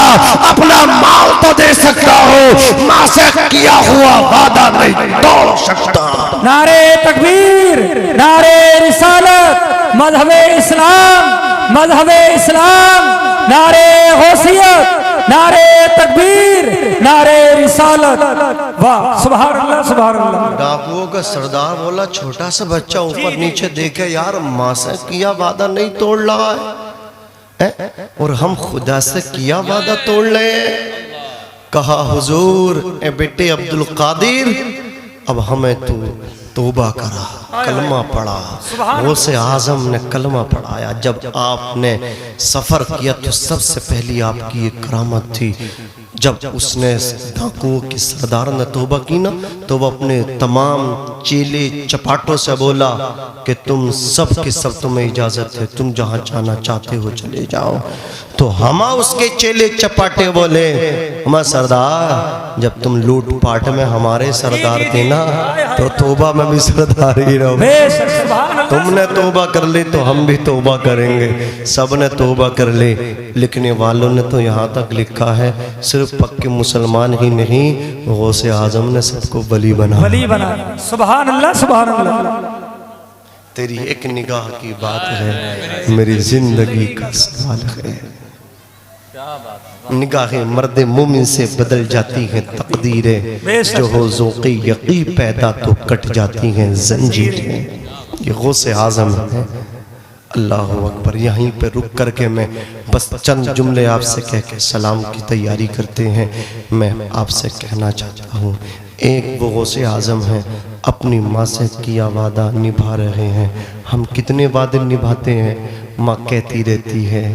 اپنا مال تو دے سکتا ہوں، ماں سے کیا ہوا وعدہ نہیں توڑ سکتا۔ نعرہ تکبیر، نعرہ رسالت، مذہب اسلام، مذہب اسلام، نعرہ غوثیت، نعرہ تکبیر، نعرہ رسالت، واہ سبحان اللہ سبحان اللہ۔ ڈاکوؤں کا سردار بولا چھوٹا سا بچہ اوپر نیچے دیکھے یار ماں سے کیا وعدہ نہیں توڑ رہا ہے اور ہم خدا سے کیا وعدہ توڑ لیں۔ کہا حضور اے بیٹے عبدالقادر اب ہمیں تو توبہ کرا، کلمہ پڑھا۔ غوث اعظم نے کلمہ پڑھایا۔ جب آپ نے سفر کیا تو سب سے پہلی آپ کی ایک کرامت تھی، جب اس نے ڈاکوؤں کے سردار نے توبہ کی نا تو وہ اپنے تمام چیلے چپاٹوں سے بولا کہ تم سب کے سب تمہیں اجازت ہے، تم جہاں جانا چاہتے ہو چلے جاؤ۔ تو ہما اس کے چیلے چپاٹے بولے ہما سردار جب تم لوٹ پاٹ میں ہمارے سردار تھے نا تو توبہ میں بھی سردار ہی رہو، تم نے توبہ کر لی تو ہم بھی توبہ کریں گے۔ سب نے توبہ کر لی، لکھنے والوں نے تو یہاں تک لکھا ہے صرف پکے مسلمان ہی نہیں غوث اعظم نے سب کو ولی بنا۔ سبحان اللہ سبحان اللہ۔ تیری ایک نگاہ کی بات ہے، میری زندگی کا سوال ہے۔ نگاہیں مرد مومن سے بدل جاتی ہیں تقدیریں، جو ہو ذوق یقی پیدا تو کٹ جاتی ہیں زنجیریں۔ یہ غوث اعظم ہے۔ اللہ اکبر۔ یہیں پہ رک کر کے میں بس چند جملے آپ سے کہہ کے سلام کی تیاری کرتے ہیں۔ میں آپ سے کہنا چاہتا ہوں، ایک وہ غوث اعظم ہیں، اپنی ماں سے کیا وعدہ نبھا رہے ہیں۔ ہم کتنے وعدے نبھاتے ہیں، ماں کہتی رہتی ہے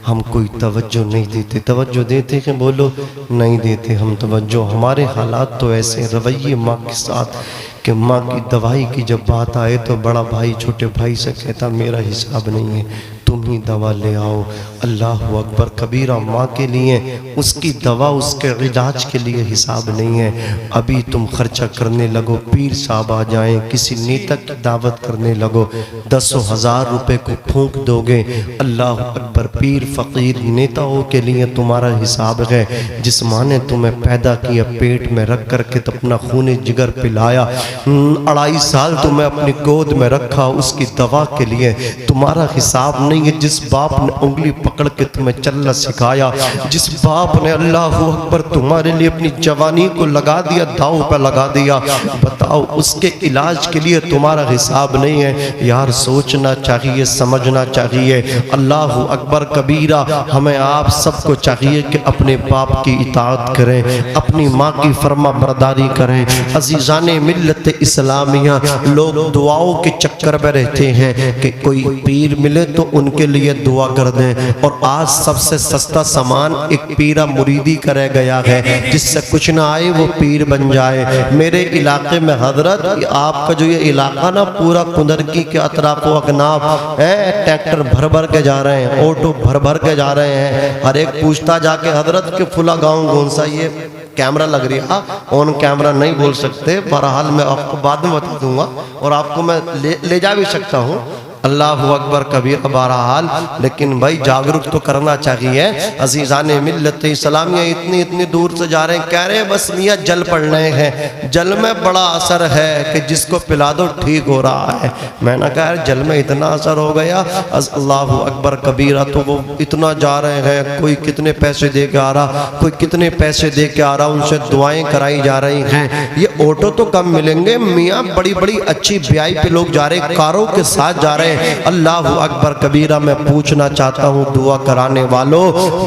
ہم کوئی توجہ نہیں دیتے۔ توجہ دیتے ہیں بولو، نہیں دیتے ہم توجہ۔ ہمارے حالات تو ایسے رویے ماں کے ساتھ کہ ماں کی دوائی کی جب بات آئے تو بڑا بھائی چھوٹے بھائی سے کہتا میرا حساب نہیں ہے، تم ہی دوا لے آؤ۔ اللہ اکبر کبیرہ، ماں کے لیے اس کی دوا اس کے علاج کے لیے حساب نہیں ہے۔ ابھی تم خرچہ کرنے لگو، پیر صاحب آ جائیں، کسی نیتا کی دعوت کرنے لگو، 10 و 1000 روپے کو پھونک دو گے۔ اللہ اکبر، پیر فقیر نیتاؤں کے لیے تمہارا حساب ہے۔ جس ماں نے تمہیں پیدا کیا، پیٹ میں رکھ کر کے اپنا خون جگر پلایا، 2.5 سال تمہیں اپنی گود میں رکھا، اس کی دوا کے لیے تمہارا حساب نہیں ہے۔ جس باپ نے انگلی پکڑ کے تمہیں چلنا سکھایا، جس باپ نے اللہ اکبر تمہارے لیے اپنی جوانی کو لگا دیا، داؤ پہ لگا دیا، بتاؤ اس کے علاج کے لیے تمہارا حساب نہیں ہے۔ یار سوچنا چاہیے، سمجھنا چاہیے۔ اللہ اکبر کبیرہ، ہمیں آپ سب کو چاہیے کہ اپنے باپ کی اطاعت کریں، اپنی ماں کی فرما برداری کریں۔ عزیزان ملت اسلامیہ، لوگ دعاؤں کے چکر میں رہتے ہیں کہ کوئی پیر ملے تو ان کے لیے دعا کر دیں۔ اور آج سب سے سستا سامان ایک پیرا مریدی کرے گیا ہے، جس سے کچھ نہ آئے وہ پیر بن جائے۔ میرے علاقے میں حضرت آپ کا جو یہ علاقہ نا پورا کندرکی کے اطراف و اکناف ہے، ٹریکٹر بھر بھر کے جا رہے ہیں، آٹو بھر بھر کے جا رہے ہیں۔ ہر ایک پوچھتا جا کے حضرت کے فلاں گاؤں کون سا، یہ کیمرہ لگ رہی ہے، آن کیمرہ نہیں بول سکتے، بہرحال میں آپ کو بعد میں بتا دوں گا اور آپ کو میں لے جا بھی سکتا ہوں۔ اللہ اکبر کبیر بہرحال، لیکن بھائی جاگرک تو کرنا چاہیے۔ عزیزان ملت اسلامیہ اتنی دور سے جا رہے ہیں، کہہ رہے ہیں بس میاں جل پڑھنے ہیں، جل میں بڑا اثر ہے کہ جس کو پلا دو ٹھیک ہو رہا ہے۔ میں نے کہا جل میں اتنا اثر ہو گیا، اللہ اکبر کبیرہ، تو وہ اتنا جا رہے ہیں، کوئی کتنے پیسے دے کے آ رہا، کوئی کتنے پیسے دے کے آ رہا، ان سے دعائیں کرائی جا رہی ہیں۔ یہ آٹو تو کم ملیں گے میاں، بڑی بڑی اچھی VIP لوگ جا رہے ہیں، کاروں کے ساتھ جا رہے ہیں۔ اللہ اکبر کبیرہ، میں پوچھنا چاہتا ہوں دعا کرانے والوں،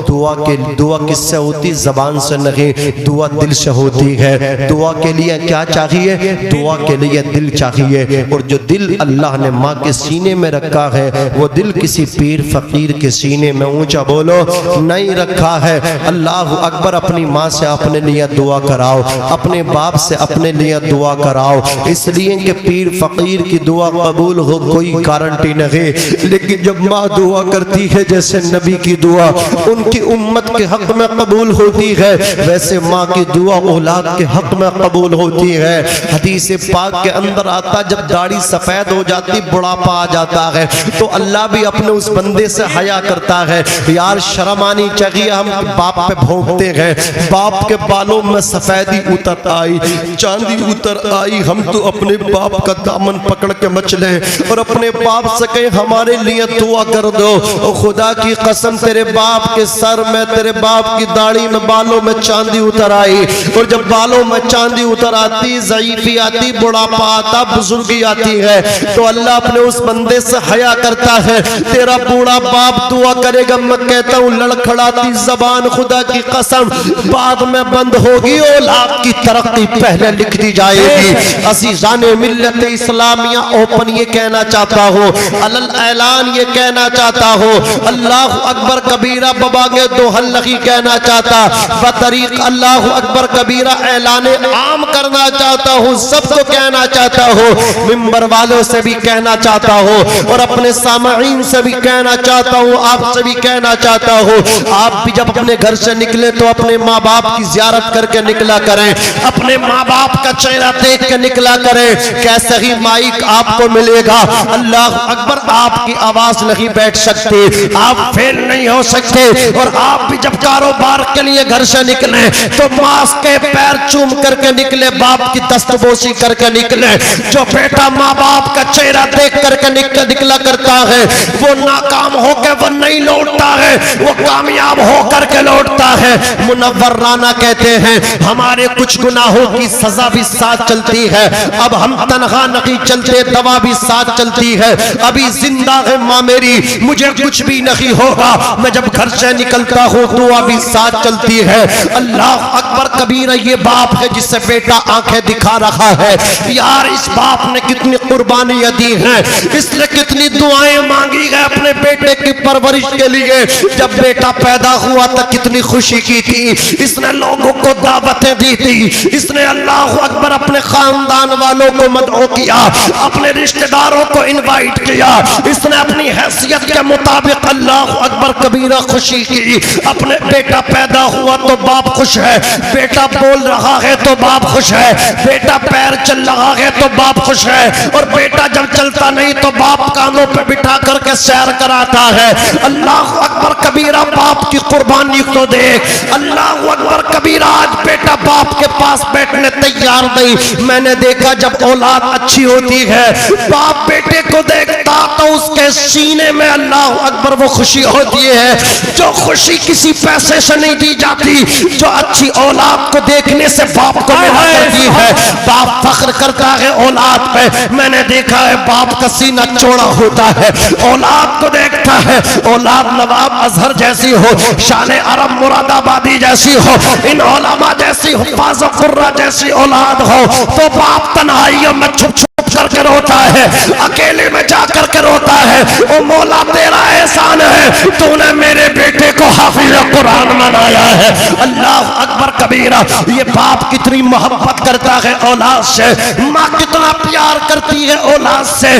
دعا کس سے ہوتی؟ زبان سے نہیں، دعا دل سے ہوتی ہے۔ دعا کے لیے کیا چاہیے؟ دعا کے لیے دل چاہیے، اور جو دل اللہ نے ماں کے سینے میں رکھا ہے وہ دل کسی پیر فقیر کے سینے میں اونچا بولو نہیں رکھا ہے۔ اللہ اکبر، اپنی ماں سے اپنے لیے دعا کراؤ، اپنے باپ سے اپنے لیے دعا کراؤ، اس لیے کہ پیر فقیر کی دعا قبول ہو کوئی گارنٹی نہیں، لیکن جب ماں دعا کرتی ہے جیسے نبی کی دعا ان کی امت کے حق میں قبول ہوتی ہے، ویسے ماں کی دعا اولاد کے حق میں قبول ہوتی ہے۔ حدیث پاک کے اندر آتا جب داڑھی سفید ہو جاتی، بڑھاپا آ جاتا ہے، تو اللہ بھی اپنے اس بندے سے حیا کرتا ہے، یار شرم آنی چاہیے، ہم باپ پہ بھونکتے ہیں، باپ کے بالوں میں سفیدی اتر آئی، چاندی اتر آئی، ہم تو اپنے باپ کا دامن پکڑ کے مچلیں اور اپنے باپ سے کہیں ہمارے لیے دعا کر دو۔ خدا کی قسم تیرے باپ کے سر میں، تیرے باپ کی داڑھی میں، بالوں میں چاندی اتر آئی، اور جب بالوں میں چاندی اتر آتی، ضعیفی آتی، بڑھاپا آتا، بزرگی آتی ہے، تو اللہ اپنے اس بندے سے حیا کرتا ہے۔ تیرا بوڑھا باپ دعا کرے گا، میں کہتا ہوں لڑکھڑاتی زبان خدا کی قسم بعد میں بند ہوگی، اولاد کی ترقی پہلے لکھ دی جائے گی۔ عزیزان ملت اسلامیہ اوپن یہ کہنا چاہتا ہوں، علل اعلان یہ کہنا چاہتا ہوں، اللہ اکبر کبیرہ بباگے دوہل نہیں کہنا چاہتا، بطریق اللہ اکبر کبیرہ اعلان عام کرنا چاہتا ہوں، سب کو کہنا چاہتا ہوں، ممبر والوں سے بھی کہنا چاہتا ہوں، اور اپنے سامعین سے بھی کہنا چاہتا ہوں، آپ سے بھی کہنا چاہتا ہوں، آپ بھی جب اپنے گھر سے نکلے تو اپنے ماں باپ کی زیارت کر کے نکلا کریں، اپنے ماں باپ کا چہرہ دیکھ کے نکلا کریں۔ کیسے ہی مائک آپ کو ملے گا، اللہ اکبر، آپ کی آواز نہیں بیٹھ سکتی، آپ فیل نہیں ہو سکتے، اور آپ بھی جب کاروبار کے لیے گھر سے نکلیں تو ماسک کے پیر چوم کر کے نکلے، باپ کی دستبوسی کر کے نکلے۔ جو بیٹا ماں باپ کا چہرہ دیکھ کر کے نکلا کرتا ہے وہ ناکام ہو کے وہ نہیں لوٹتا ہے، وہ کامیاب ہو کر کے لوٹتا ہے۔ منور رانا کہتے ہیں ہمارے کچھ گناہوں کی سزا بھی ساتھ چلتی ہے، اب ہم تنہا نہیں چلتے، دوا بھی ساتھ چلتی ہے، ابھی زندہ ہے ماں میری، مجھے کچھ بھی نہیں ہوگا، میں جب گھر سے نکلتا ہوں دعا بھی ساتھ چلتی ہے۔ اللہ اکبر کبیرہ، یہ باپ ہے جس سے بیٹا آنکھیں دکھا رہا ہے، یار اس باپ نے کتنی قربانیاں دی ہیں، اس نے کتنی دعائیں مانگی ہے اپنے بیٹے کی پرورش کے لیے، جب بیٹا پیدا ہوا تو کتنی خوشی کی تھی، اس نے لوگوں کو دعوتیں دی تھی، اس نے اللہ اکبر اپنے خاندان والوں کو مدعو کیا، اپنے رشتہ داروں کو انوائٹ کیا، اس نے اپنی حیثیت کے مطابق اللہ اکبر کبیرہ خوشی کی۔ اپنے بیٹا پیدا ہوا تو باپ خوش ہے، بیٹا بول رہا ہے تو باپ خوش ہے، بیٹا پیر چل رہا ہے تو باپ خوش ہے، اور بیٹا جب چلتا نہیں تو باپ کانوں پہ بٹھا کر کے سیر کراتا ہے۔ اللہ اکبر کبیرہ، باپ کی قربانی کو دیکھ، اللہ اکبر کبیرہ، آج بیٹا باپ کے پاس بیٹھنے تیار نہیں۔ میں نے دیکھا جب اولاد اچھی ہوتی ہے، باپ بیٹے کو دیکھتا تو اس کے سینے میں اللہ اکبر وہ خوشی ہوتی ہے جو خوشی کسی پیسے سے نہیں دی جاتی، جو اچھی اولاد کو دیکھنے سے باپ کو ملا کرتی ہے۔ باپ فخر کرتا ہے اولاد پہ، میں نے دیکھا ہے باپ کا سینہ چوڑا ہوتا ہے، اولاد کو دیکھتا ہے، اولاد نواب اظہر جیسی ہو، شان عرب مراد آبادی جیسی ہو، ان علماء جیسی، حفاظ و قرہ جیسی اولاد ہو، تو باپ تنہائیوں میں چھپ چھپ کر کے روتا ہے, اکیلے میں جا کر کے روتا ہے. او مولا تیرا احسان ہے, تو نے میرے بیٹے کو حافظ قرآن بنایا ہے. اللہ اکبر کبیرہ. یہ باپ کتنی محبت کرتا ہے اولاد سے, ماں کتنا پیار کرتی ہے اولاد سے.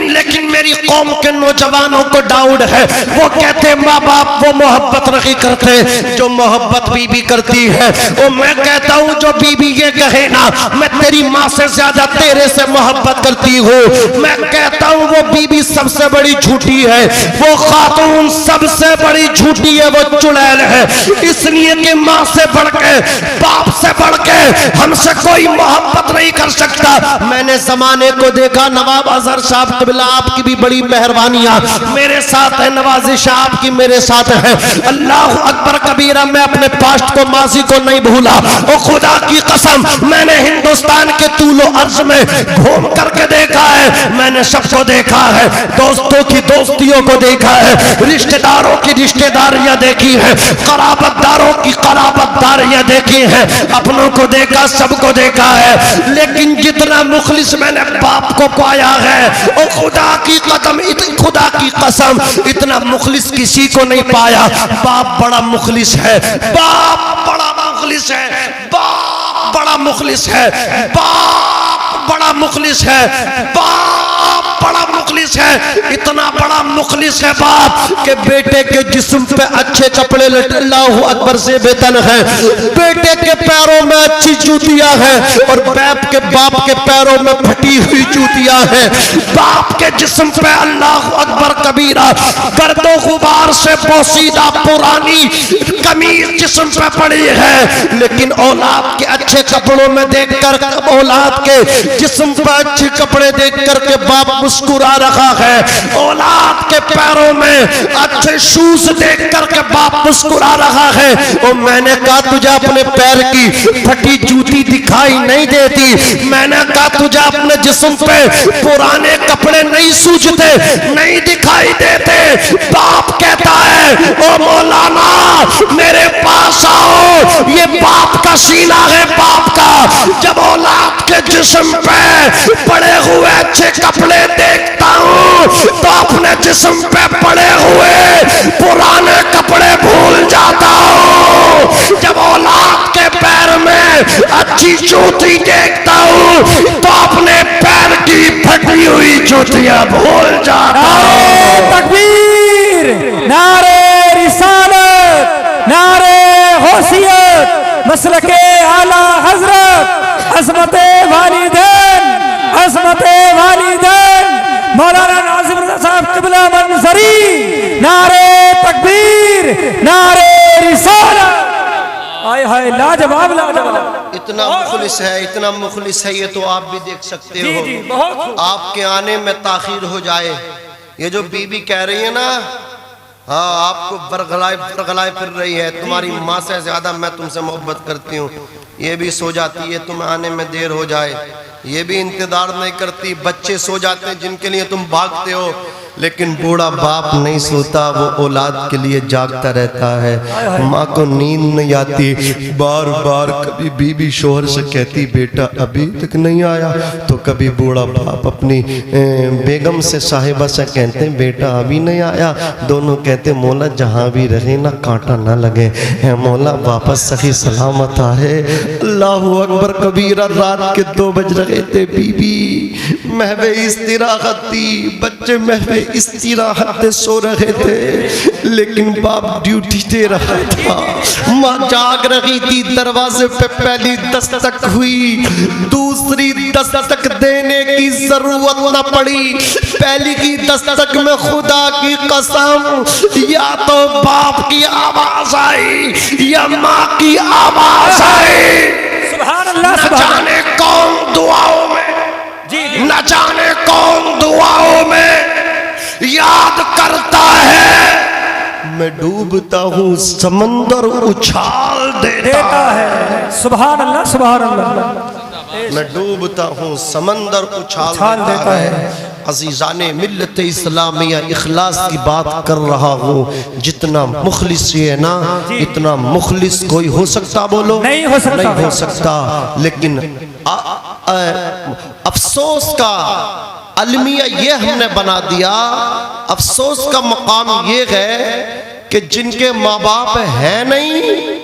لیکن میری قوم کے نوجوانوں کو ڈاؤٹ ہے, وہ کہتے ماں باپ وہ محبت نہیں کرتے جو محبت بی بی کرتی ہے. اور میں کہتا ہوں جو بی بی یہ کہے نا میں تیری ماں سے زیادہ تیرے سے محبت کرتی ہوں, میں کہتا ہوں وہ بی بی سب سے بڑی جھوٹی ہے, وہ خاتون سب سے بڑی جھوٹی ہے, وہ چڑیل ہے. اس لیے کہ ماں سے بڑھ کے باپ سے بڑھ کے ہم سے کوئی محبت نہیں کر سکتا. میں نے زمانے کو دیکھا, نواب اظہر صاحب قبلہ آپ کی بھی بڑی مہربانیاں میرے ساتھ ہے, نوازش آپ کی میرے ساتھ ہے. اللہ اکبر کبیرہ. میں اپنے پاسٹ کو ماضی کو نہیں بھولا, اور خدا کی قسم میں نے ہندوستان کے طول و عرض میں گھوم کر کے دیکھا ہے, میں نے سب کو دیکھا ہے, دوستوں کی دوستیوں کو دیکھا ہے, رشتہ داروں کی رشتہ داریاں دیکھی ہیں, قرابت داروں کی قرابت داریاں دیکھی ہیں, اپنوں کو دیکھا, سب کو دیکھا ہے. لیکن جتنا مخلص میں نے باپ کو پایا ہے, اور خدا کی قسم اتنا مخلص کسی کو نہیں پایا. باپ بڑا مخلص ہے, باپ بڑا مخلص ہے, باپ بڑا مخلص ہے, باپ بڑا مخلص ہے, باپ بڑا مخلص ہے. اتنا بڑا مخلص ہے باپ کہ بیٹے کے جسم پہ اچھے کپڑے لٹ, اللہ اکبر سے بےتن ہے, بیٹے کے پیروں میں اچھی جوتیاں ہیں, اور باپ کے پیروں میں پھٹی ہوئی جوتیاں ہیں. باپ کے جسم پہ اللہ اکبر کبیرہ گرد و غبار سے پوسیدہ پرانی قمیض جسم پہ پڑی ہے, لیکن اولاد کے اچھے کپڑوں میں دیکھ کر, اولاد کے جسم پہ اچھے کپڑے دیکھ کر کے باپ مسکرا رہا ہے, اولاد کے پیروں میں اچھے شوز دیکھ کر کے باپ مسکرا رہا ہے. اور میں نے کہا تجھے اپنے پیر کی پھٹی جوتی دکھائی نہیں دیتی, میں نے کہا تجھے اپنے جسم پہ پرانے کپڑے نہیں سوجتے, نہیں دکھائی دیتے. باپ کہتا ہے او مولانا میرے پاس آؤ, یہ باپ کا سینہ ہے باپ کا. جب اولاد کے جسم پہ پڑے ہوئے اچھے کپڑے دیکھتا ہوں تو اپنے جسم پہ پڑے ہوئے پرانے کپڑے بھول جاتا ہوں. جب اولاد کے پیر میں اچھی جوتی دیکھتا ہوں تو اپنے پیر کی پھٹی ہوئی جوتیاں بھول جاتا ہوں. تکبیر, نعرہ رسالت, نعرہ غوثیت, مسلک اعلی حضرت, عظمت والدین, عظمت والدین مولانا ناظم رضا صاحب قبلہ منظری. نعرہ تکبیر, نعرہ رسالت. آئے ہائے لاجواب لاجواب. اتنا مخلص ہے, اتنا مخلص ہے, یہ تو آپ بھی دیکھ سکتے ہو. آپ کے آنے میں تاخیر ہو جائے, یہ جو بی بی کہہ رہی ہے نا, ہاں آپ کو برگلائے پھر رہی ہے, تمہاری ماں سے زیادہ میں تم سے محبت کرتی ہوں, یہ بھی سو جاتی ہے تم آنے میں دیر ہو جائے, یہ بھی انتظار نہیں کرتی. بچے سو جاتے ہیں جن کے لیے تم بھاگتے ہو, لیکن بوڑھا باپ نہیں سوتا, وہ اولاد کے لیے جاگتا رہتا ہے. ماں کو نیند نہیں آتی, بار بار کبھی بی بی شوہر سے کہتی بیٹا ابھی تک نہیں آیا, تو کبھی بوڑھا باپ اپنی بیگم سے صاحبہ سے کہتے ہیں بیٹا ابھی نہیں آیا. دونوں کہتے مولا جہاں بھی رہے نا کانٹا نہ لگے, اے مولا واپس صحیح سلامت آئے. اللہ اکبر کبیرہ. رات کے 2 بج رہے تھے, بی بی محو استراحت تھی, بچے محو استراحت سو رہے تھے, لیکن باپ ڈیوٹی دے رہا تھا. ماں جاگ رہی تھی, دروازے پہ پہلی دستک ہوئی, دوسری دستک دینے کی ضرورت نہ پڑی. پہلی کی دستک میں خدا کی قسم یا تو باپ کی آواز آئی یا ماں کی آواز آئی. سبحان اللہ. نہ جانے کون دعاؤں میں, نہ جانے کون دعاؤں میں یاد کرتا ہے, میں ڈوبتا ہوں سمندر اچھال دیتا ہے. سبحان اللہ, سبحان اللہ. میں ڈوبتا ہوں سمندر اچھال دیتا ہے. عزیزان ملت اسلامیہ اخلاص کی بات کر رہا ہوں. جتنا مخلص ہے نا اتنا مخلص کوئی ہو سکتا, بولو نہیں ہو سکتا, نہیں ہو سکتا. لیکن افسوس کا المیہ یہ ہم نے بنا دیا، افسوس کا مقام یہ ہے کہ جن کے ماں باپ ہیں نہیں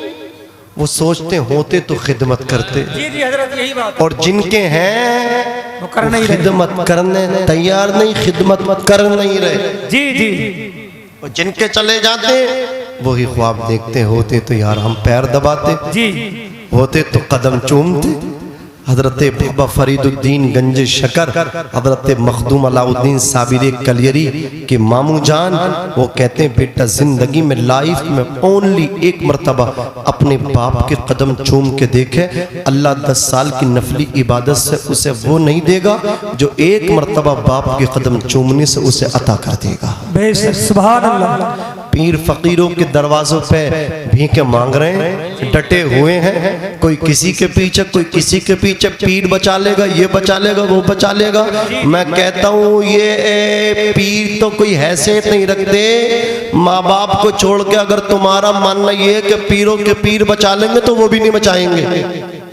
وہ سوچتے ہوتے تو خدمت کرتے، جی جی حضرت یہی بات اور جن کے ہیں وہ کر نہیں وہ رہے۔ خدمت کرنے تیار نہیں، خدمت کر نہیں رہے، جی جی اور جن کے چلے جاتے وہی خواب دیکھتے ہوتے تو یار ہم پیر دباتے، جی ہوتے تو قدم چومتے۔ حضرت بابا فرید الدین گنج شکر، حضرت مخدوم علاء الدین صابری کلیری کے ماموں جان وہ کہتے ہیں بیٹا زندگی میں لائف میں اونلی ایک مرتبہ اپنے باپ کے قدم چوم کے دیکھے، اللہ 10 سال کی نفلی عبادت سے اسے وہ نہیں دے گا جو ایک مرتبہ باپ کے قدم چومنے سے اسے عطا کر دے گا۔ بے شک سبحان اللہ۔ پیر فقیروں کے دروازوں پہ بھیکیں مانگ رہے ہیں، ڈٹے ہوئے ہیں، کوئی کسی کے پیچھے کوئی کسی کے پیچھے، پیر بچا لے گا، یہ بچا لے گا، وہ بچا لے گا۔ میں کہتا ہوں یہ پیر تو کوئی حیثیت نہیں رکھتے، ماں باپ کو چھوڑ کے اگر تمہارا ماننا یہ ہے کہ پیروں کے پیر بچا لیں گے تو وہ بھی نہیں بچائیں گے۔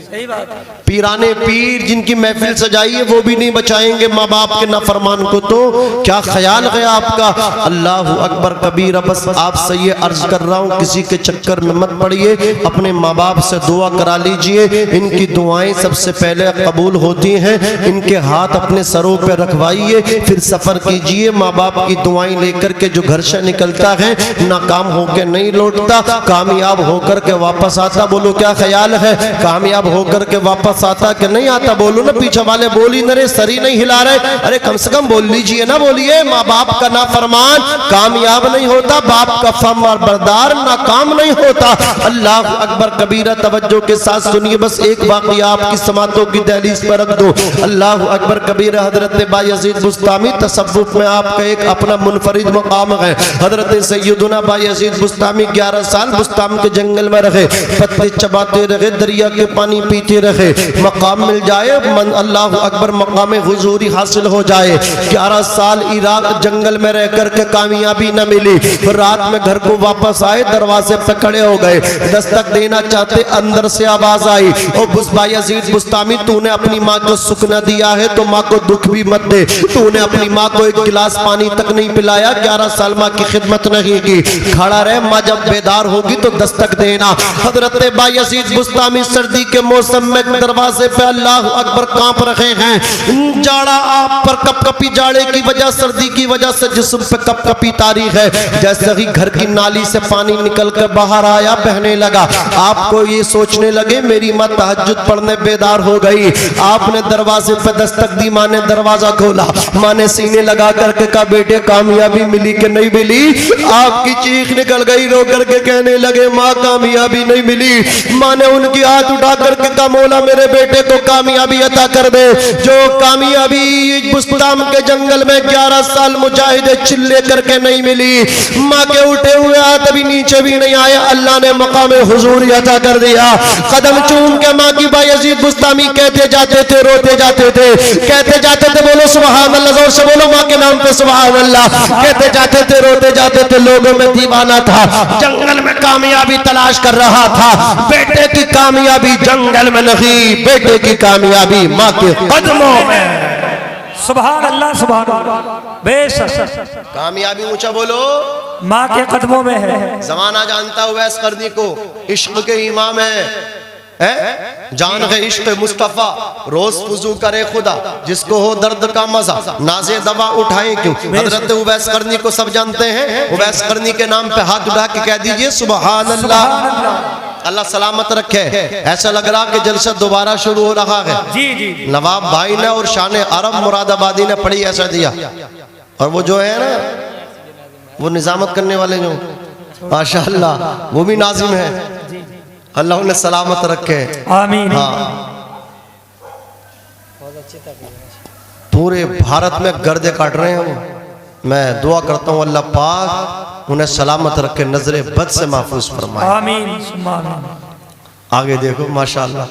صحیح بات ہے۔ پیرانے پیر جن کی محفل سجائی ہے وہ بھی نہیں بچائیں گے ماں باپ کے نافرمان کو۔ تو کیا خیال ہے آپ کا؟ اللہ اکبر کبیرہ۔ بس آپ سے یہ عرض کر رہا ہوں کسی کے چکر میں مت پڑیے، اپنے ماں باپ سے دعا کرا لیجئے، ان کی دعائیں سب سے پہلے قبول ہوتی ہیں، ان کے ہاتھ اپنے سروں پہ رکھوائیے، پھر سفر کیجئے۔ ماں باپ کی دعائیں لے کر کے جو گھر سے نکلتا ہے ناکام ہو کے نہیں لوٹتا، کامیاب ہو کر کے واپس آتا۔ بولو کیا خیال ہے؟ کامیاب ہو کر کے واپس آتا کہ نہیں آتا؟ بولو نا، پیچھے والے بولی نہ رہے، سری نہیں ہلا رہے، ارے کم سے کم بول لیجئے نا، بولیے ماں باپ کا نافرمان کامیاب نہیں ہوتا، باپ کا فرمان بردار ناکام نہیں ہوتا۔ اللہ اکبر کبیرہ۔ توجہ کے ساتھ سنیے، بس ایک واقعہ آپ کی سماعتوں کی دہلیز پر رکھ دو۔ اللہ اکبر کبیرہ۔ حضرت بایزید بستامی تصوف میں آپ کا ایک اپنا منفرد مقام ہے۔ حضرت سیدنا بایزید بستامی 11 سال بستام کے جنگل میں رہے، پتے چباتے رہے، دریا کے پانی پیتے رہے، مقام مل جائے، اللہ اکبر مقام حضوری حاصل ہو جائے۔ 11 سال عراق جنگل میں رہ کر کے کامیابی نہ ملی، رات میں گھر کو واپس آئے، دروازے پہ کھڑے ہو گئے، دستک دینا چاہتے، اندر سے آواز آئی، او بایزید بستامی تو نے اپنی ماں کو سکنا دیا ہے تو ماں کو دکھ بھی مت دے، تو نے اپنی ماں کو ایک گلاس پانی تک نہیں پلایا، 11 سال ماں کی خدمت نہیں کی، کھڑا رہے، ماں جب بیدار ہوگی تو دستک دینا۔ حضرت بایزید بستامی سردی کے موسم میں دروازے پہ اللہ اکبر کانپ رہے ہیں، جاڑا آپ پر کپ کپی، جاڑے کی وجہ سردی کی وجہ سے جسم پہ کپ کپی طاری ہے۔ جیسے ہی گھر کی نالی سے پانی نکل کر باہر آیا، بہنے لگا، آپ کو یہ سوچنے لگے میری ماں تہجد پڑھنے بیدار ہو گئی۔ آپ نے دروازے پہ دستک دی، ماں نے دروازہ کھولا، ماں نے سینے لگا کر کے کہا بیٹے کامیابی ملی کہ نہیں ملی؟ آپ کی چیخ نکل گئی، رو کر کے کہنے لگے ماں کامیابی نہیں ملی۔ ماں نے ان کی ہاتھ اٹھا کر کے کہا مولا میرے بیٹے کو کامیابی عطا کر دے، جو کامیابی بستام کے جنگل میں 11 سال مجاہدے چلے کر کے نہیں ملی۔ ماں کے اٹھے ہوئے ہاتھ بھی نیچے بھی نہیں آئے، اللہ نے مقام حضوری عطا کر دیا۔ قدم چوم کے ماں کی بایزید بستامی کہتے جاتے تھے، روتے جاتے تھے، کہتے جاتے تھے بولو سبحان اللہ، زور سے بولو ماں کے نام پہ سبحان اللہ، کہتے جاتے تھے، روتے جاتے تھے، لوگوں میں دیوانہ تھا، جنگل میں کامیابی تلاش کر رہا تھا، بیٹے کی کامیابی جنگل میں نہیں، بیٹے کی کامیابی ماں کے قدموں میں۔ سبحان اللہ سبحان اللہ۔ بے شک کامیابی اونچا بولو، ماں کے قدموں میں ہے۔ زمانہ جانتا ہوا اس قرنی کو، عشق کے امام ہے، جان ہے عشق مصطفیٰ، روز وضو کرے خدا، جس کو ہو درد کا مزہ، نازے دوا اٹھائیں کیوں۔ حضرت اویس قرنی کو سب جانتے ہیں، اویس قرنی کے نام پہ ہاتھ اٹھا کے کہہ دیجئے سبحان اللہ۔ اللہ سلامت رکھے۔ ایسا لگ رہا کہ جلسہ دوبارہ شروع ہو رہا ہے۔ جی جی نواب بھائی نے اور شان عرب مراد آبادی نے پڑھی ایسا دیا، اور وہ جو ہے نا وہ نظامت کرنے والے جو ماشاءاللہ وہ بھی ناظم ہے، اللہ انہیں سلامت رکھے۔ آمین۔ پورے بھارت میں گردے کاٹ رہے ہیں وہ، میں دعا کرتا ہوں اللہ پاک انہیں سلامت رکھے، نظر بد سے محفوظ فرمائے۔ آمین ثم آمین۔ آگے دیکھو ماشاءاللہ،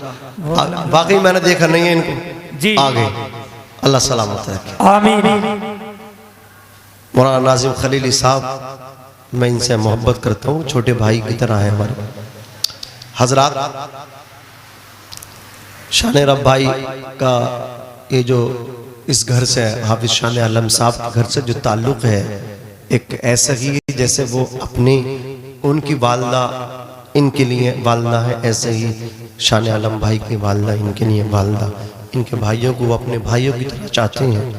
واقعی میں نے دیکھا نہیں ہے ان کو، جی آگے اللہ سلامت رکھے۔ آمین۔ مولانا ناظم خلیلی صاحب، میں ان سے محبت کرتا ہوں، چھوٹے بھائی کی طرح ہیں ہمارے حضرات۔ شان رب بھائی کا یہ جو اس گھر سے حافظ شان عالم صاحب کے گھر سے جو تعلق ہے ایک ایسا ہی جیسے وہ اپنی ان کی والدہ ان کے لیے والدہ ہے، ایسے ہی شان عالم بھائی کی والدہ ان کے لیے والدہ، ان کے بھائیوں کو وہ اپنے بھائیوں کی طرح چاہتے ہیں۔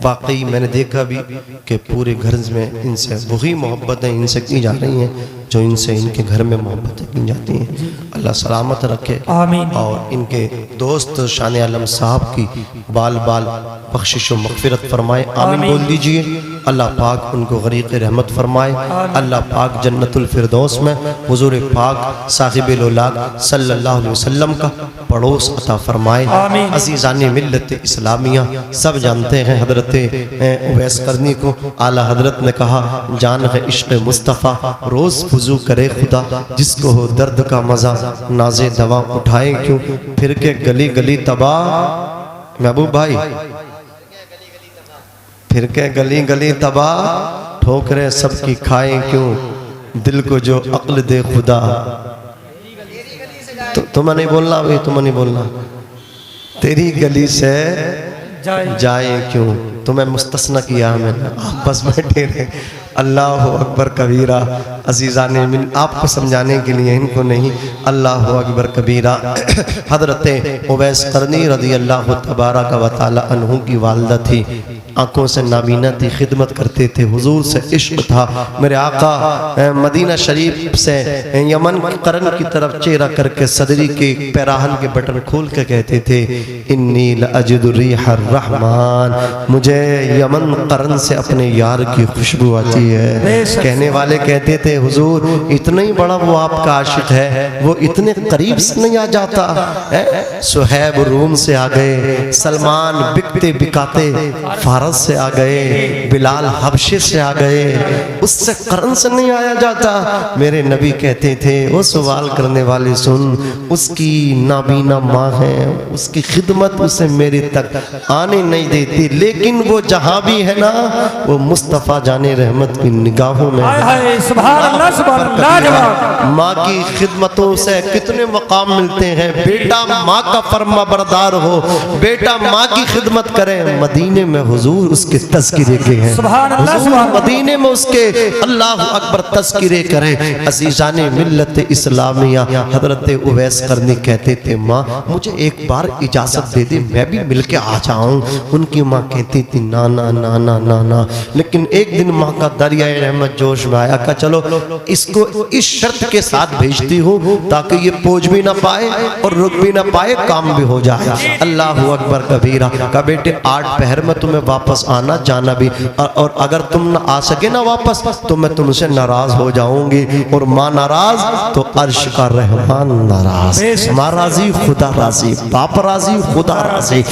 واقعی میں نے دیکھا بھی کہ پورے گھر میں ان سے وہی محبتیں ان سے کی جا رہی ہیں جو ان سے ان کے گھر میں محبتیں کی جاتی ہیں۔ اللہ سلامت رکھے آمین۔ اور ان کے دوست شان عالم صاحب کی بال بال بخشش و مغفرت فرمائے، آمین بول دیجئے۔ اللہ پاک ان کو غریق رحمت فرمائے، اللہ پاک جنت الفردوس میں حضور پاک صاحب الولاق صلی اللہ علیہ وسلم کا پڑوس عطا فرمائے۔ عزیزان ملت اسلامیہ سب جانتے ہیں حضرت اویس قرنی کو اعلیٰ حضرت نے کہا جان ہے عشق مصطفیٰ روز وضو کرے خدا، جس کو ہو درد کا مزہ ناز دوا اٹھائے کیوں، پھر کے گلی گلی تباہ محبوب بھائی، پھر کے گلی گلی تباہ ٹھوکریں سب کی کھائیں کیوں، دل کو جو عقل دے خدا۔ تمہیں نہیں بولنا بھائی، تمہیں نہیں بولنا، تیری گلی سے جائیں کیوں، تمہیں مستثنی کیا میں نے، آپ بس بیٹھے رہے۔ اللہ اکبر کبیرہ، عزیزان من آپ کو سمجھانے کے لیے ان کو نہیں، اللہ اکبر کبیرہ۔ حضرت اویس قرنی رضی اللہ تبارک و تعالی عنہ کی والدہ تھی، آنکھوں سے نابینا تھی، خدمت کرتے تھے، حضور سے عشق تھا۔ میرے آقا مدینہ شریف سے یمن قرن کی طرف چہرہ کر کے صدری کے پیراہن کے بٹن کھول کے کہتے تھے انی لأجد ریح الرحمن، مجھے یمن قرن سے اپنے یار کی خوشبو آتی ہے۔ کہنے والے کہتے تھے حضور اتنا ہی بڑا وہ آپ کا عاشق ہے، وہ اتنے قریب سے نہیں آ جاتا۔ صہیب روم سے آ گئے، سلمان بکتے بکاتے فارس سے آ گئے، بلال حبشے سے آ گئے، اس سے قرن سے نہیں آیا جاتا۔ میرے نبی کہتے تھے وہ سوال کرنے والے سن، اس کی نابینا ماں ہے، اس کی خدمت اسے میرے تک آنے نہیں دیتی، لیکن وہ جہاں بھی ہے نا وہ مصطفیٰ جان رحمت کی نگاہوں میں ہے۔ سبحان اللہ سبحان اللہ جواب۔ ماں کی خدمتوں سے کتنے مقام ملتے ہیں، بیٹا ماں کا فرما بردار ہو، بیٹا ماں کی خدمت کرے۔ مدینے میں حضور اس کے تذکرے کے ہیں، سبحان اللہ حضور سبحان اللہ۔ مدینے میں اس کے اللہ اکبر تذکرے کریں۔ عزیزان ملت اسلامیہ حضرت اویس قرنی کہتے تھے ماں مجھے ایک بار اجازت دے دے میں بھی مل کے آ جاؤں۔ ان کی ماں کہتی تھی نانا نانا نانا، لیکن ایک دن ماں کا دریائے رحمت جوش میں آیا کہ چلو اس کو اس شرط کے ساتھ بھیجتی ہوں تاکہ یہ پوچھ بھی نہ پائے اور رک بھی نہ پائے، کام بھی ہو جائے۔ اللہ اکبر کبیرہ، کہ بیٹے 8 پہر میں تمہیں واپس آنا جانا بھی، اور اگر تم نہ آ سکے نا واپس تو میں تم سے ناراض ہو جاؤں گی، اور ماں ناراض تو عرش کا رحمان ناراض۔ ماں راضی خدا راضی، باپ راضی خدا راضی۔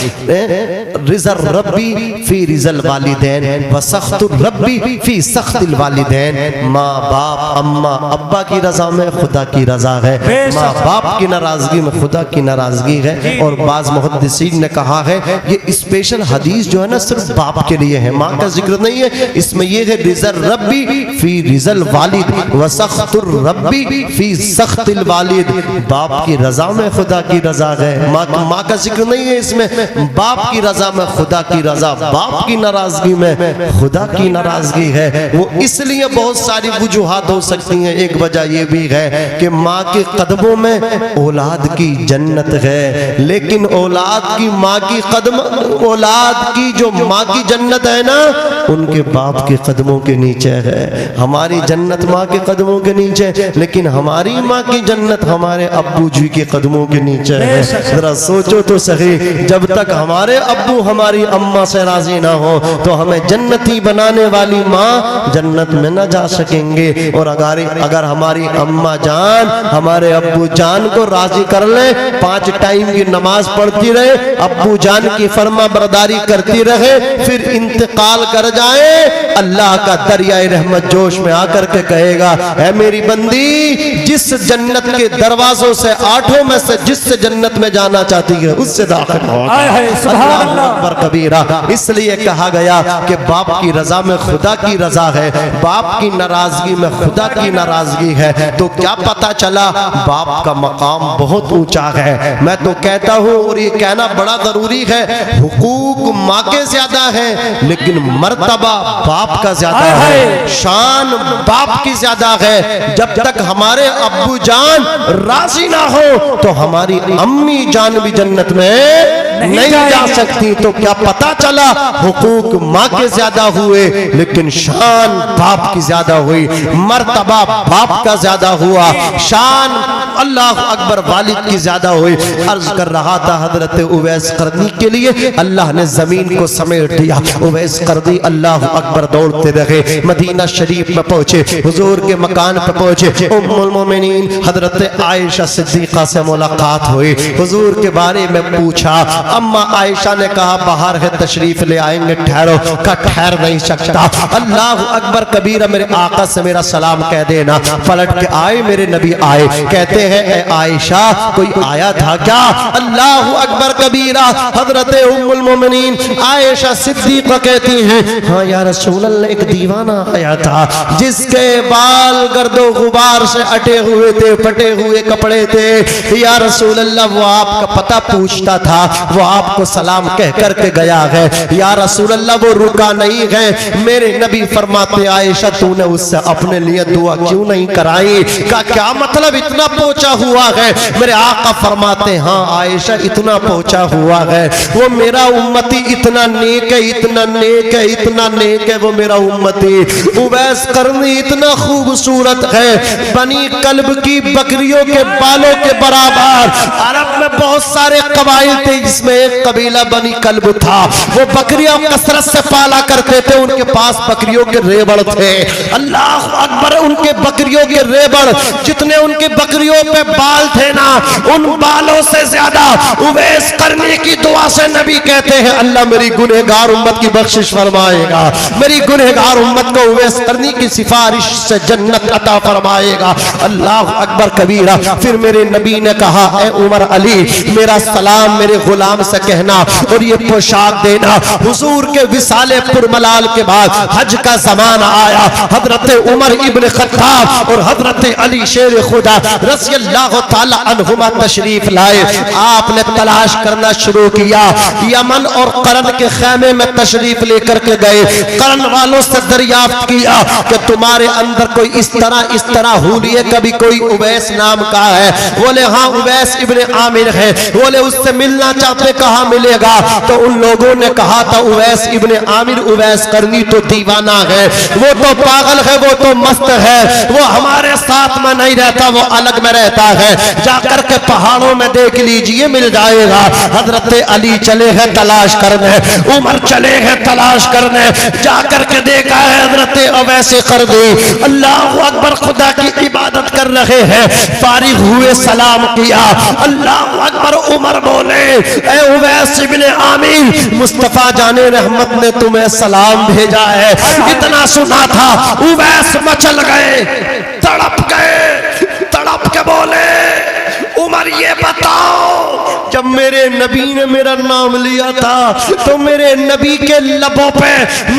رضا ربی فی رضا الوالدین وسخط ربی فی سخط الوالدین۔ ماں باپ اماں ابا کی رضا میں خدا کی رضا ہے، ماں باپ کی ناراضگی میں خدا کی ناراضگی ہے۔ اور بعض محدثین نے کہا ہے یہ اسپیشل حدیث جو ہے نا صرف باپ کے لیے ہے، ماں کا ذکر نہیں ہے، اس میں یہ ہے رضا ربی فی رضا الوالد وسخط الربی فی سخط الوالد۔ باپ کی رضا میں خدا کی رضا ہے، ماں کا ذکر نہیں ہے اس میں، باپ کی رضا میں خدا کی رضا، باپ کی ناراضگی میں خدا کی ناراضگی ہے۔ وہ اس لیے بہت ساری وجوہات ہو سکتی ہیں، ایک وجہ یہ بھی ہے کہ ماں کے قدموں میں اولاد کی جنت ہے، لیکن اولاد کی ماں کی قدم، اولاد کی جو ماں کی جنت ہے نا ان کے باپ کے قدموں کے نیچے ہے۔ ہماری جنت ماں کے قدموں کے نیچے، لیکن ہماری ماں کی جنت ہمارے ابو جی کے قدموں کے نیچے ہے۔ ذرا سوچو تو صحیح، جب تک ہمارے ابو ہماری اماں سے راضی نہ ہو تو ہمیں جنتی بنانے والی ماں جنت میں نہ جا سکیں گے۔ اور اگر ہماری اماں جان ہمارے ابو جان کو راضی کر لیں، 5 ٹائم کی نماز پڑھتی رہے، ابو جان کی فرما برداری کرتی رہے، پھر انتقال کر جائے، اللہ کا دریائے رحمت جوش میں آ کر کے کہے گا اے میری بندی جس جنت کے دروازوں سے 8 میں سے جس سے جنت میں جانا چاہتی ہے اس سے داخل ہو سبحان اللہ اکبر کبیرہ. اس لیے کہا گیا کہ باپ کی رضا میں خدا کی رضا ہے, باپ کی ناراضگی میں خدا کی ناراضگی ہے. تو کیا پتا چلا باپ کا مقام بہت اونچا ہے. میں تو کہتا ہوں اور یہ کہنا بڑا ضروری ہے, حقوق ماں کے زیادہ ہے لیکن مرتبہ باپ کا زیادہ ہے, شان باپ کی زیادہ ہے. جب تک ہمارے ابو جان راضی نہ ہو تو ہماری امی جان بھی جنت میں نہیں جا سکتی. تو کیا پتا چلا حقوق ماں کے زیادہ ہوئے لیکن شان باپ کی زیادہ ہوئی, مرتبہ باپ کا زیادہ ہوا, شان اللہ اکبر والد کی زیادہ ہوئی. عرض کر رہا تھا حضرت اویس قرنی کے لیے اللہ نے زمین کو سمیٹ دیا. اویس قرنی اللہ اکبر دوڑتے رہے, مدینہ شریف میں پہنچے, حضور کے مکان پہ پہنچے. ام المومنین حضرت عائشہ صدیقہ سے ملاقات ہوئی, حضور کے بارے میں پوچھا. اما عائشہ نے کہا باہر ہے تشریف لے آئیں گے, ٹھہرو. کا ٹھہر نہیں سکتا. اللہ اکبر کبیرہ میرے آقا سے میرا سلام کہہ دینا. پلٹ کے آئے میرے نبی آئے, کہتے ہیں اے عائشہ کوئی آیا تھا کیا؟ اللہ اکبر کبیرہ حضرت ام المومنین عائشہ صدیقہ کہتی ہیں ہاں یا رسول اللہ ایک دیوانہ آیا تھا جس کے بال گرد و غبار سے اٹے ہوئے تھے, پھٹے ہوئے کپڑے تھے. یا رسول اللہ وہ آپ کا پتہ پوچھتا تھا, وہ آپ کو سلام کہہ کر کے گیا ہے. یا رسول اللہ وہ رکا نہیں ہے. میرے نبی فرماتے عائشہ تو نے اس سے اپنے لیے دعا کیوں نہیں کرائی؟ کا کیا مطلب اتنا پہنچا ہوا ہے؟ میرے آقا فرماتے ہاں عائشہ اتنا پہنچا ہوا ہے, وہ میرا امتی اتنا نیک ہے, اتنا نیک ہے, اتنا نیک ہے وہ میرا امتی. اویس قرنی اتنا خوبصورت ہے, بنی کلب کی بکریوں کے بالوں کے برابر. عرب میں بہت سارے قبائل تھے جس میں ایک قبیلہ بنی کلب تھا, وہ بکریاں کثرت سے پالا کرتے تھے, ان کے پاس بکریوں کے ریبڑ تھے. اللہ اکبر ان کے بکریوں کے ریبڑ جتنے ان کے بکریوں پہ بال تھے نا, ان بالوں سے زیادہ اویس قرنی کی دعا سے نبی کہتے ہیں اللہ میری گنہگار امت کی بخشش فرمائے گا, میری گنہگار امت کو اویس قرنی کی سفارش سے جنت عطا فرمائے گا. اللہ اکبر کبیرہ. پھر میرے نبی نے کہا اے عمر علی میرا سلام میرے غلام سے کہنا اور یہ پوشاک دینا. حضور کے وصال پرملال کے بعد حج کا زمانہ آیا. حضرت عمر ابن خطاب اور حضرت علی شیر خدا رضی اللہ تعالی عنہما تشریف لائے. آپ نے تلاش کرنا شروع کیا, یمن اور قرن کے خیمے میں تشریف لے کر کے گئے. قرن والوں سے دریافت کیا کہ تمہارے اندر کوئی اس طرح ہولیے کبھی کوئی اویس نام کا ہے؟ بولے ہاں اویس ابن عامر ہے. بولے اس سے ملنا چاہتے کہاں ملے گا؟ تو ان لوگوں نے کہا تھا اویس ابن عامر اویس قرنی تو دیوانہ ہے, وہ تو پاگل ہے, وہ تو مست ہے, وہ ہمارے ساتھ میں نہیں رہتا, وہ الگ میں رہتا ہے, جا کر کے پہاڑوں میں دیکھ لیجئے مل جائے گا. حضرت علی چلے ہیں تلاش کرنے, عمر چلے ہیں تلاش کرنے, جا کر کے دیکھا ہے حضرت اویس قرنی اللہ اکبر خدا کی عبادت کر رہے ہیں. فارغ ہوئے سلام کیا. اللہ اکبر. عمر بولے اے اویس ابن عامر مصطفیٰ جان رحمت نے تمہیں سلام بھیجا ہے. اتنا سنا تھا اویس مچل گئے, تڑپ کے بولے عمر یہ بتاؤ جب میرے نبی نے میرا نام لیا تھا تو میرے نبی کے لبوں پہ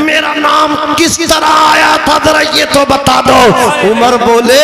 میرا نام کس طرح آیا تھا, ذرا یہ تو بتا دو. عمر بولے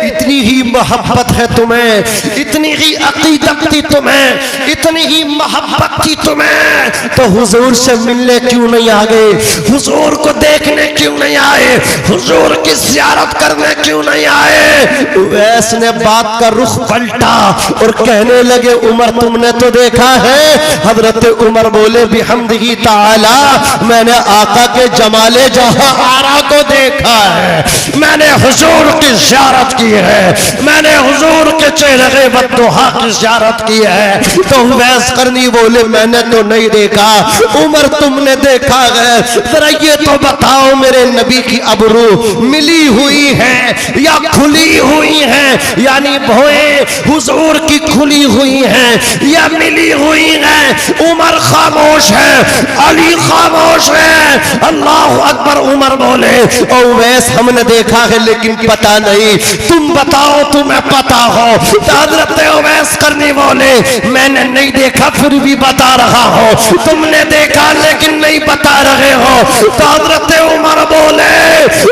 اتنی ہی محبت ہے تمہیں, اتنی ہی عقیدت تھی تمہیں, اتنی ہی محبت تھی تمہیں, تو حضور سے ملنے کیوں نہیں آگے, حضور کو دیکھنے کیوں نہیں آئے, حضور کی زیارت کرنے کیوں نہیں آئے؟ اویس نے بات کا رخ پلٹا اور کہنے لگے عمر تم نے تو دیکھا ہے. حضرت عمر بولے بحمدہ تعالی میں نے آقا کے جمال جہاں آرا کو دیکھا ہے, میں نے حضور کی زیارت کی ہے, میں نے حضور کے چہرے والضحا کی زیارت کی ہے. تو اویس قرنی بولے میں نے تو نہیں دیکھا. عمر تم نے دیکھا ہے, ذرا یہ تو بتاؤ میرے نبی کی ابرو ملی ہوئی ہے یا کھلی ہوئی ہے, یعنی بھوئیں حضور کی کھلی ہوئی ہیں یا ملی ملی ہوئی ہیں. عمر خاموش ہے, علی خاموش ہے. اللہ اکبر. عمر بولے اویس ہم نے دیکھا ہے لیکن پتا نہیں, تم بتاؤ تمہیں پتا ہو. حضرت اویس قرنی بولے میں نے نہیں دیکھا پھر بھی بتا رہا ہوں, تم نے دیکھا لیکن نہیں بتا رہے ہو. تو حضرت عمر بولے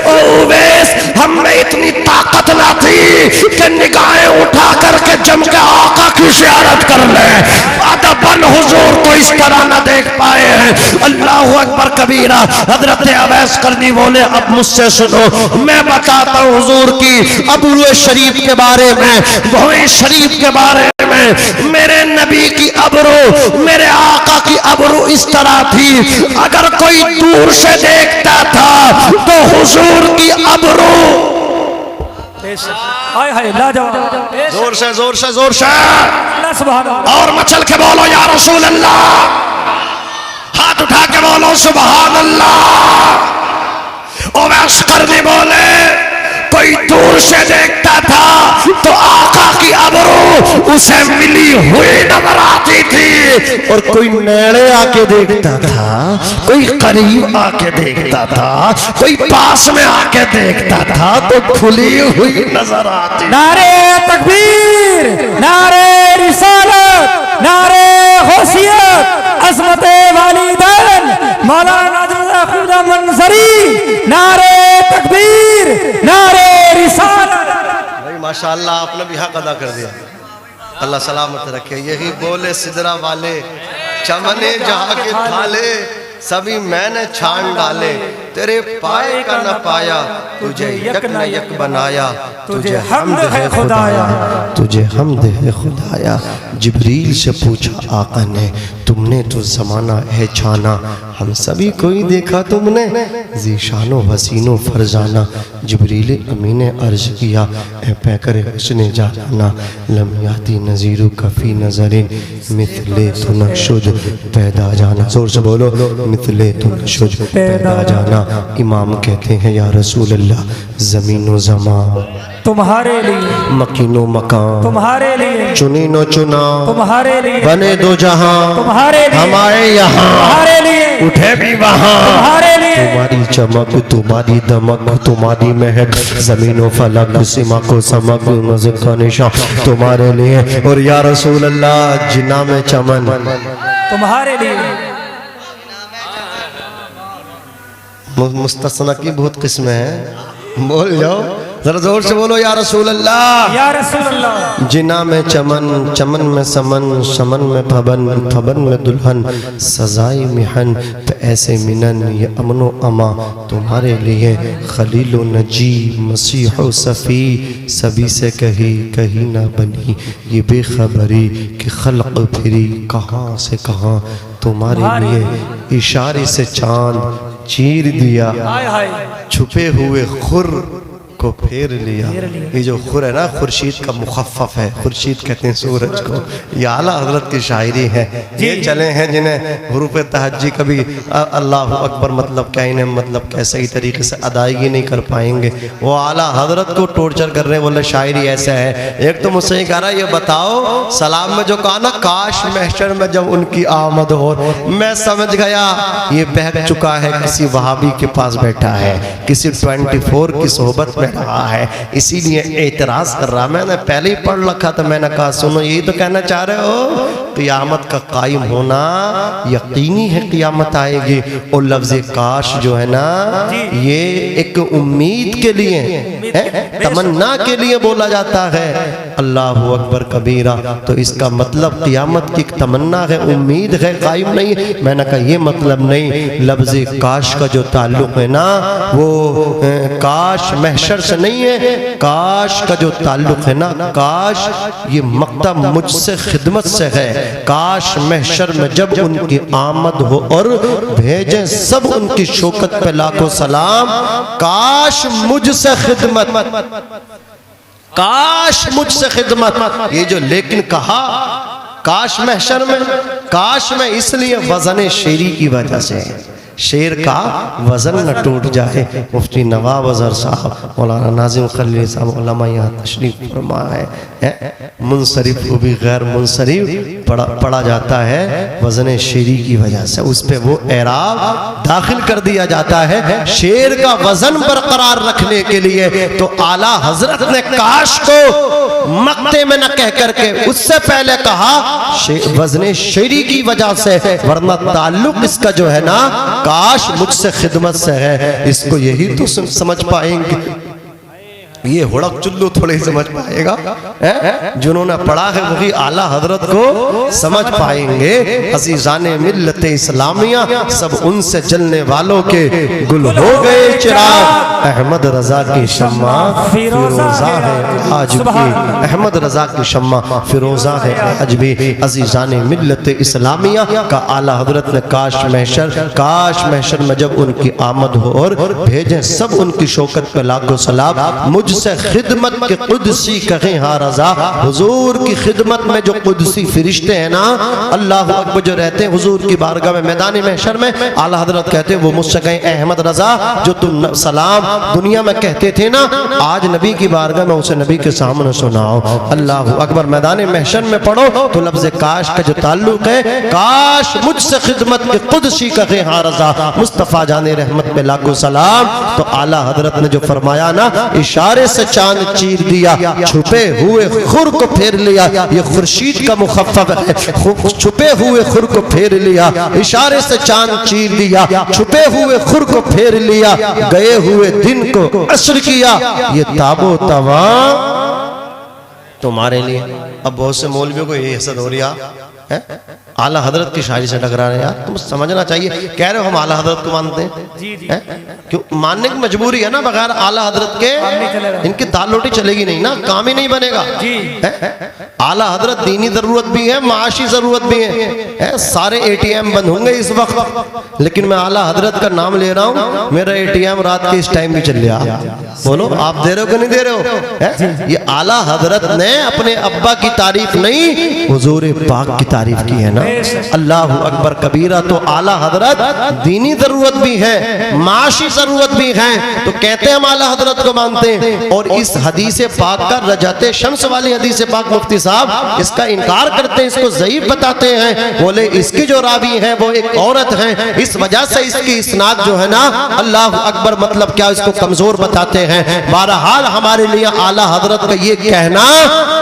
اویس ہم میں اتنی طاقت نہ تھی کہ نگاہیں اٹھا کر کے جم کے آقا کی زیارت کر لیں. ادباً حضور کو اس طرح نہ دیکھ پائے ہیں. اللہ اکبر کبیرہ. حضرت اویس قرنی بولے اب مجھ سے سنو, میں بتاتا ہوں حضور کی ابرو شریف کے بارے میں, بھویں شریف کے بارے میں. میرے نبی کی ابرو, میرے آقا کی ابرو اس طرح تھی, اگر کوئی دور سے دیکھتا تھا تو حضور کی ابرو ہائے ہائے لاجواب. زور سے زور سے زور سے اللہ سبحان اللہ. اور مچل کے بولو یا رسول اللہ, ہاتھ اٹھا کے بولو سبحان اللہ. اویس قرنی بولے کوئی دور سے دیکھتا تھا تو آقا کی ابرو اسے ملی ہوئی نظر آتی تھی, اور کوئی نیڑے آ کے دیکھتا تھا, کوئی قریب آ کے دیکھتا تھا, کوئی پاس میں آ کے دیکھتا تھا تو کھلی ہوئی نظر آتی. نعرے تکبیر, نعرے رسالت, نعرے غوثیت, عظمت والدین مولانا ناظم خدا منصری. نعرے تکبیر, نعرے رسالت. بھائی ماشاءاللہ آپ نے بھی حق ادا کر دیا, اللہ سلامت رکھے. یہی بولے سدرا والے چمنے جہاں کے تھالے سبھی میں نے چھان ڈالے, تیرے پائے کا نہ پایا تجھے یک نہ یک بنایا, تجھے حمد ہے خدایا, تجھے حمد ہے خدایا. جبریل سے پوچھا آقا نے تم نے تو زمانہ ہے چھانا, ہم سبھی کوئی دیکھا تم نے ذیشان و حسین و فرزانہ. جبریل امین نے عرض کیا اے پیکر حسن جانا, لم یاتی نظیر کفی نظرین مثل تو نشد پیدا جانا. زور سے بولو مثل تو نشد پیدا جانا. امام کہتے ہیں یا رسول اللہ زمین و زمان تمہارے لیے, مکین و مکان تمہارے لیے, چنین و چنا تمہارے لیے, بنے دو جہاں تمہارے لیے, ہم آئے یہاں تمہارے لیے, اٹھے بھی وہاں. تمہارے لیے. تمہاری چمک تمہاری دمک تمہاری مہک, زمین و فلک سمک و سمک مزق کا نشان تمہارے لیے. اور یا رسول اللہ جناح میں چمن تمہارے لیے. مستثنی کی بہت قسمیں ہیں, بول جاؤ ذرا زور سے بولو یا رسول اللہ. یا رسول اللہ. جناح میں چمن, چمن میں سمن, سمن میں پھبن, پھبن میں دلہن, سزائی محن تو ایسے منن, یہ امن و اما تمہارے لیے. خلیل و نجی مسیح و صفی سبھی سے کہیں نہ بنی, یہ بے خبری کہ خلق پھری کہاں سے کہاں تمہارے لیے. اشارے سے چاند چیر دیا, چھپے ہوئے خر کو پھیر لیا. یہ جو خر ہے نا خورشید کا مخفف ہے, خورشید کہتے ہیں سورج کو. یہ اعلیٰ حضرت کی شاعری ہے. یہ چلے ہیں جنہیں حروف تہجی کبھی اللہ اکبر مطلب کیا انہیں مطلب کیا صحیح طریقے سے ادائیگی نہیں کر پائیں گے, وہ اعلیٰ حضرت کو ٹورچر کر رہے ہیں, بولے شاعری ایسا ہے. ایک تو مجھ سے یہ کہہ رہا یہ بتاؤ سلام میں جو کہا نا کاش محشر میں جب ان کی آمد ہو, میں سمجھ گیا یہ بہک چکا ہے, کسی وہابی کے پاس بیٹھا ہے, کسی 24 کی صحبت میں رہا ہے, اسی لیے اعتراض کر رہا. میں نے پہلے ہی پڑھ رکھا تھا, میں نے کہا سنو یہی تو کہنا چاہ رہے ہو قیامت کا قائم ہونا یقینی ہے, قیامت آئے گی. اور لفظ کاش جو ہے نا یہ ایک امید کے لیے تمنا کے لیے بولا جاتا ہے. اللہ اکبر کبیرہ. تو اس کا مطلب قیامت کی تمنا ہے, امید ہے, قائم نہیں ہے. میں نے کہا یہ مطلب نہیں, لفظ کاش کا جو تعلق ہے نا وہ کاش محشر سے نہیں ہے, کاش کا جو تعلق ہے نا کاش یہ مقطع مجھ سے خدمت سے ہے. کاش محشر میں جب ان کی آمد ہو اور بھیجیں سب ان کی شوکت پہ لاکھوں سلام, کاش مجھ سے خدمت, کاش مجھ سے خدمت. یہ جو لیکن کہا کاش محشر میں, کاش میں اس لیے وزن شیری کی وجہ سے, شیر کا وزن نہ ٹوٹ جائے. مفتی نواب اظہر صاحب، مولانا ناظم خلیل صاحب علماء یہاں تشریف فرما ہے. منصرف کو بھی غیر منصرف پڑھا جاتا ہے وزن شیری کی وجہ سے، اس پہ وہ اعراب داخل کر دیا جاتا ہے شیر کا وزن برقرار رکھنے کے لیے. تو اعلیٰ حضرت نے کاش کو مقتے میں نہ کہہ کر کے اس سے پہلے کہا وزن شیری کی وجہ سے، ورنہ تعلق اس کا جو ہے نا کاش مجھ سے خدمت سے ہے. اس کو یہی تو سمجھ پائیں گے، یہ ہڑک چلو تھوڑے ہی سمجھ پائے گا. جنہوں نے پڑھا ہے وہی اعلیٰ حضرت کو سمجھ پائیں گے. عزیزان ملت اسلامیہ، سب ان سے جلنے والوں کے گل ہو گئے چراغ. احمد رضا کی شمع فیروزہ ہے آج بھی، احمد رضا کی شمع فیروزہ ہے آج بھی. عزیزان ملت اسلامیہ کا اعلیٰ حضرت نے کاش محشر میں جب ان کی آمد ہو اور بھیجیں سب ان کی شوکت پہ لاکھوں سلام. مجھ سے خدمت کے قدسی کہیں ہاں رضا. حضور کی خدمت میں جو قدسی فرشتے ہیں نا، اللہ اکبر، جو رہتے ہیں حضور کی بارگاہ میں میدان محشر میں، اعلیٰ حضرت کہتے ہیں وہ مجھ سے کہیں اے احمد رضا جو تم سلام دنیا میں کہتے تھے نا، آج نبی کی بارگاہ میں اسے نبی کے سامنے سناؤ. اللہ اکبر. میدان محشر میں پڑھو تو لفظ کاش کا جو تعلق ہے، کاش مجھ سے خدمت کے قدسی کہیں ہاں رضا. مصطفیٰ جان رحمت پہ لاکھوں سلام. تو اعلیٰ حضرت نے جو فرمایا نا، اشارے سے چاند چیر دیا، چھپے ہوئے خور کو پھیر لیا. یہ خورشید کا مخفف ہے. چھپے ہوئے خور کو پھیر لیا، اشارے سے چاند چیر دیا، چھپے ہوئے خور کو پھیر لیا، گئے ہوئے دن کو عصر کیا. یہ تاب و تواں تمہارے لیے. اب بہت سے مولویوں کو یہ حسد ہو رہا ہے، اعلیٰ حضرت کی شاعری سے ٹکرا رہے ہیں. یار تم سمجھنا چاہیے، کہہ رہے ہو ہم اعلیٰ حضرت کو مانتے ہیں، کیوں ماننے کی مجبوری ہے نا. بغیر اعلیٰ حضرت کے ان کی دال روٹی چلے گی نہیں نا، کام ہی نہیں بنے گا. اعلیٰ حضرت دینی ضرورت بھی ہے، معاشی ضرورت بھی ہے. سارے اے ٹی ایم بند ہوں گے اس وقت، لیکن میں اعلیٰ حضرت کا نام لے رہا ہوں. میرا اے ٹی ایم رات کے اس ٹائم بھی چل رہا. بولو آپ دے رہے ہو کہ نہیں دے رہے ہو؟ یہ اعلیٰ حضرت نے اپنے ابا کی تعریف نہیں، حضور پاک کی تعریف کی ہے نا. اللہ اکبر کبیرہ. تو اعلیٰ حضرت دینی ضرورت بھی ہے، معاشی ضرورت بھی ہے. تو کہتے ہیں ہم اعلیٰ حضرت کو مانتے ہیں. اور اس حدیث پاک کا رجعت شمس والی حدیث پاک مفتی صاحب اس کا انکار کرتے ہیں، اس کو ضعیف بتاتے ہیں. بولے اس کی جو راوی ہے وہ ایک عورت ہے، اس وجہ سے اس کی اسناد جو ہے نا، اللہ اکبر، مطلب کیا اس کو کمزور بتاتے ہیں. بہرحال ہمارے لیے اعلیٰ حضرت کا یہ کہنا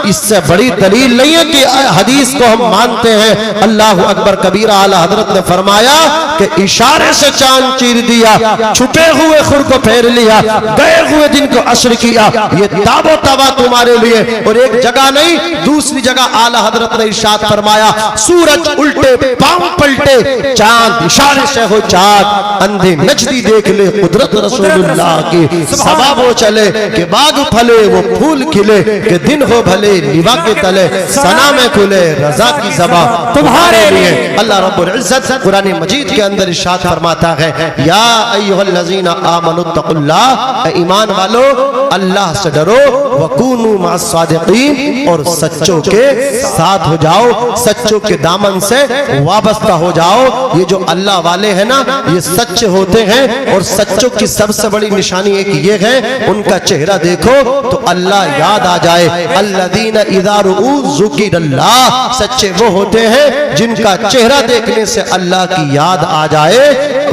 اس سے بڑی دلیل نہیں ہے کہ حدیث کو ہم مانتے ہیں. اللہ اکبر کبیرہ. اعلیٰ حضرت نے فرمایا کہ اشارے سے چاند چیر دیا، چھپے ہوئے خور کو پھیر لیا، گئے ہوئے دن کو عصر کیا. یہ تاب و توا تمہارے لیے. اور ایک جگہ نہیں، دوسری جگہ اعلیٰ حضرت نے ارشاد فرمایا سورج الٹے پاؤں پلٹے، چاند اشارے سے ہو چاک، اندھے نجدی دیکھ لے قدرت رسول اللہ کی. سبا وہ چلے کہ باغ پھلے وہ پھول کھلے، کہ دن ہو بھلے لیوا کے تلے، ثنا میں کھلے رضا کی زباں تمہارے لیے. اللہ رب العزت قرآن مجید کے اندر ارشاد فرماتا ہے یا ایھا الذین آمنوا اتقوا اللہ، اے ایمان والو اللہ سے ڈرو، وکونوا مع الصادقین، اور سچوں کے ساتھ ہو جاؤ، سچوں کے دامن سے وابستہ ہو جاؤ. یہ جو اللہ والے ہیں نا، یہ سچ ہوتے ہیں. اور سچوں کی سب سے بڑی نشانی ایک یہ ہے، ان کا چہرہ دیکھو تو اللہ یاد آ جائے. الذین اذا رؤوا ذکر اللہ، سچے وہ ہوتے ہیں جن کا چہرہ دیکھنے سے اللہ کی یاد آ جائے.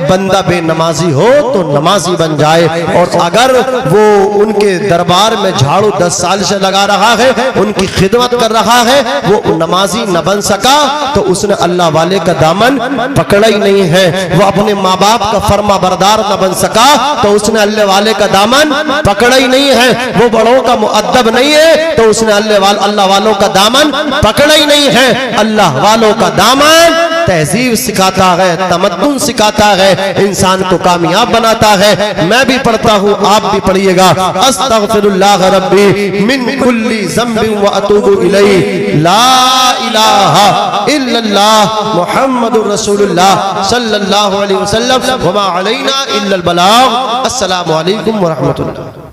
بندہ بے نمازی ہو تو نمازی بن جائے، اور اگر وہ ان کے دربار میں جھاڑو 10 سال سے لگا رہا ہے، ان کی خدمت کر رہا ہے، وہ نمازی نہ بن سکا تو اس نے اللہ والے کا دامن پکڑا ہی نہیں ہے. وہ اپنے ماں باپ کا فرما بردار نہ بن سکا تو اس نے اللہ والے کا دامن پکڑا ہی نہیں ہے. وہ بڑوں کا مؤدب نہیں ہے تو اس نے اللہ والوں کا دامن پکڑا ہی نہیں ہے. اللہ والوں کا دامن تہذیب سکھاتا ہے، تمدن سکھاتا ہے، انسان کو کامیاب بناتا ہے. میں بھی پڑھتا ہوں، آپ بھی پڑھیے گا. استغفر اللہ ربی من کل ذنب واتوب الیہ، لا الہ الا اللہ محمد رسول اللہ صلی اللہ علیہ وسلم، وما علینا الا البلاغ. السلام علیکم ورحمۃ اللہ.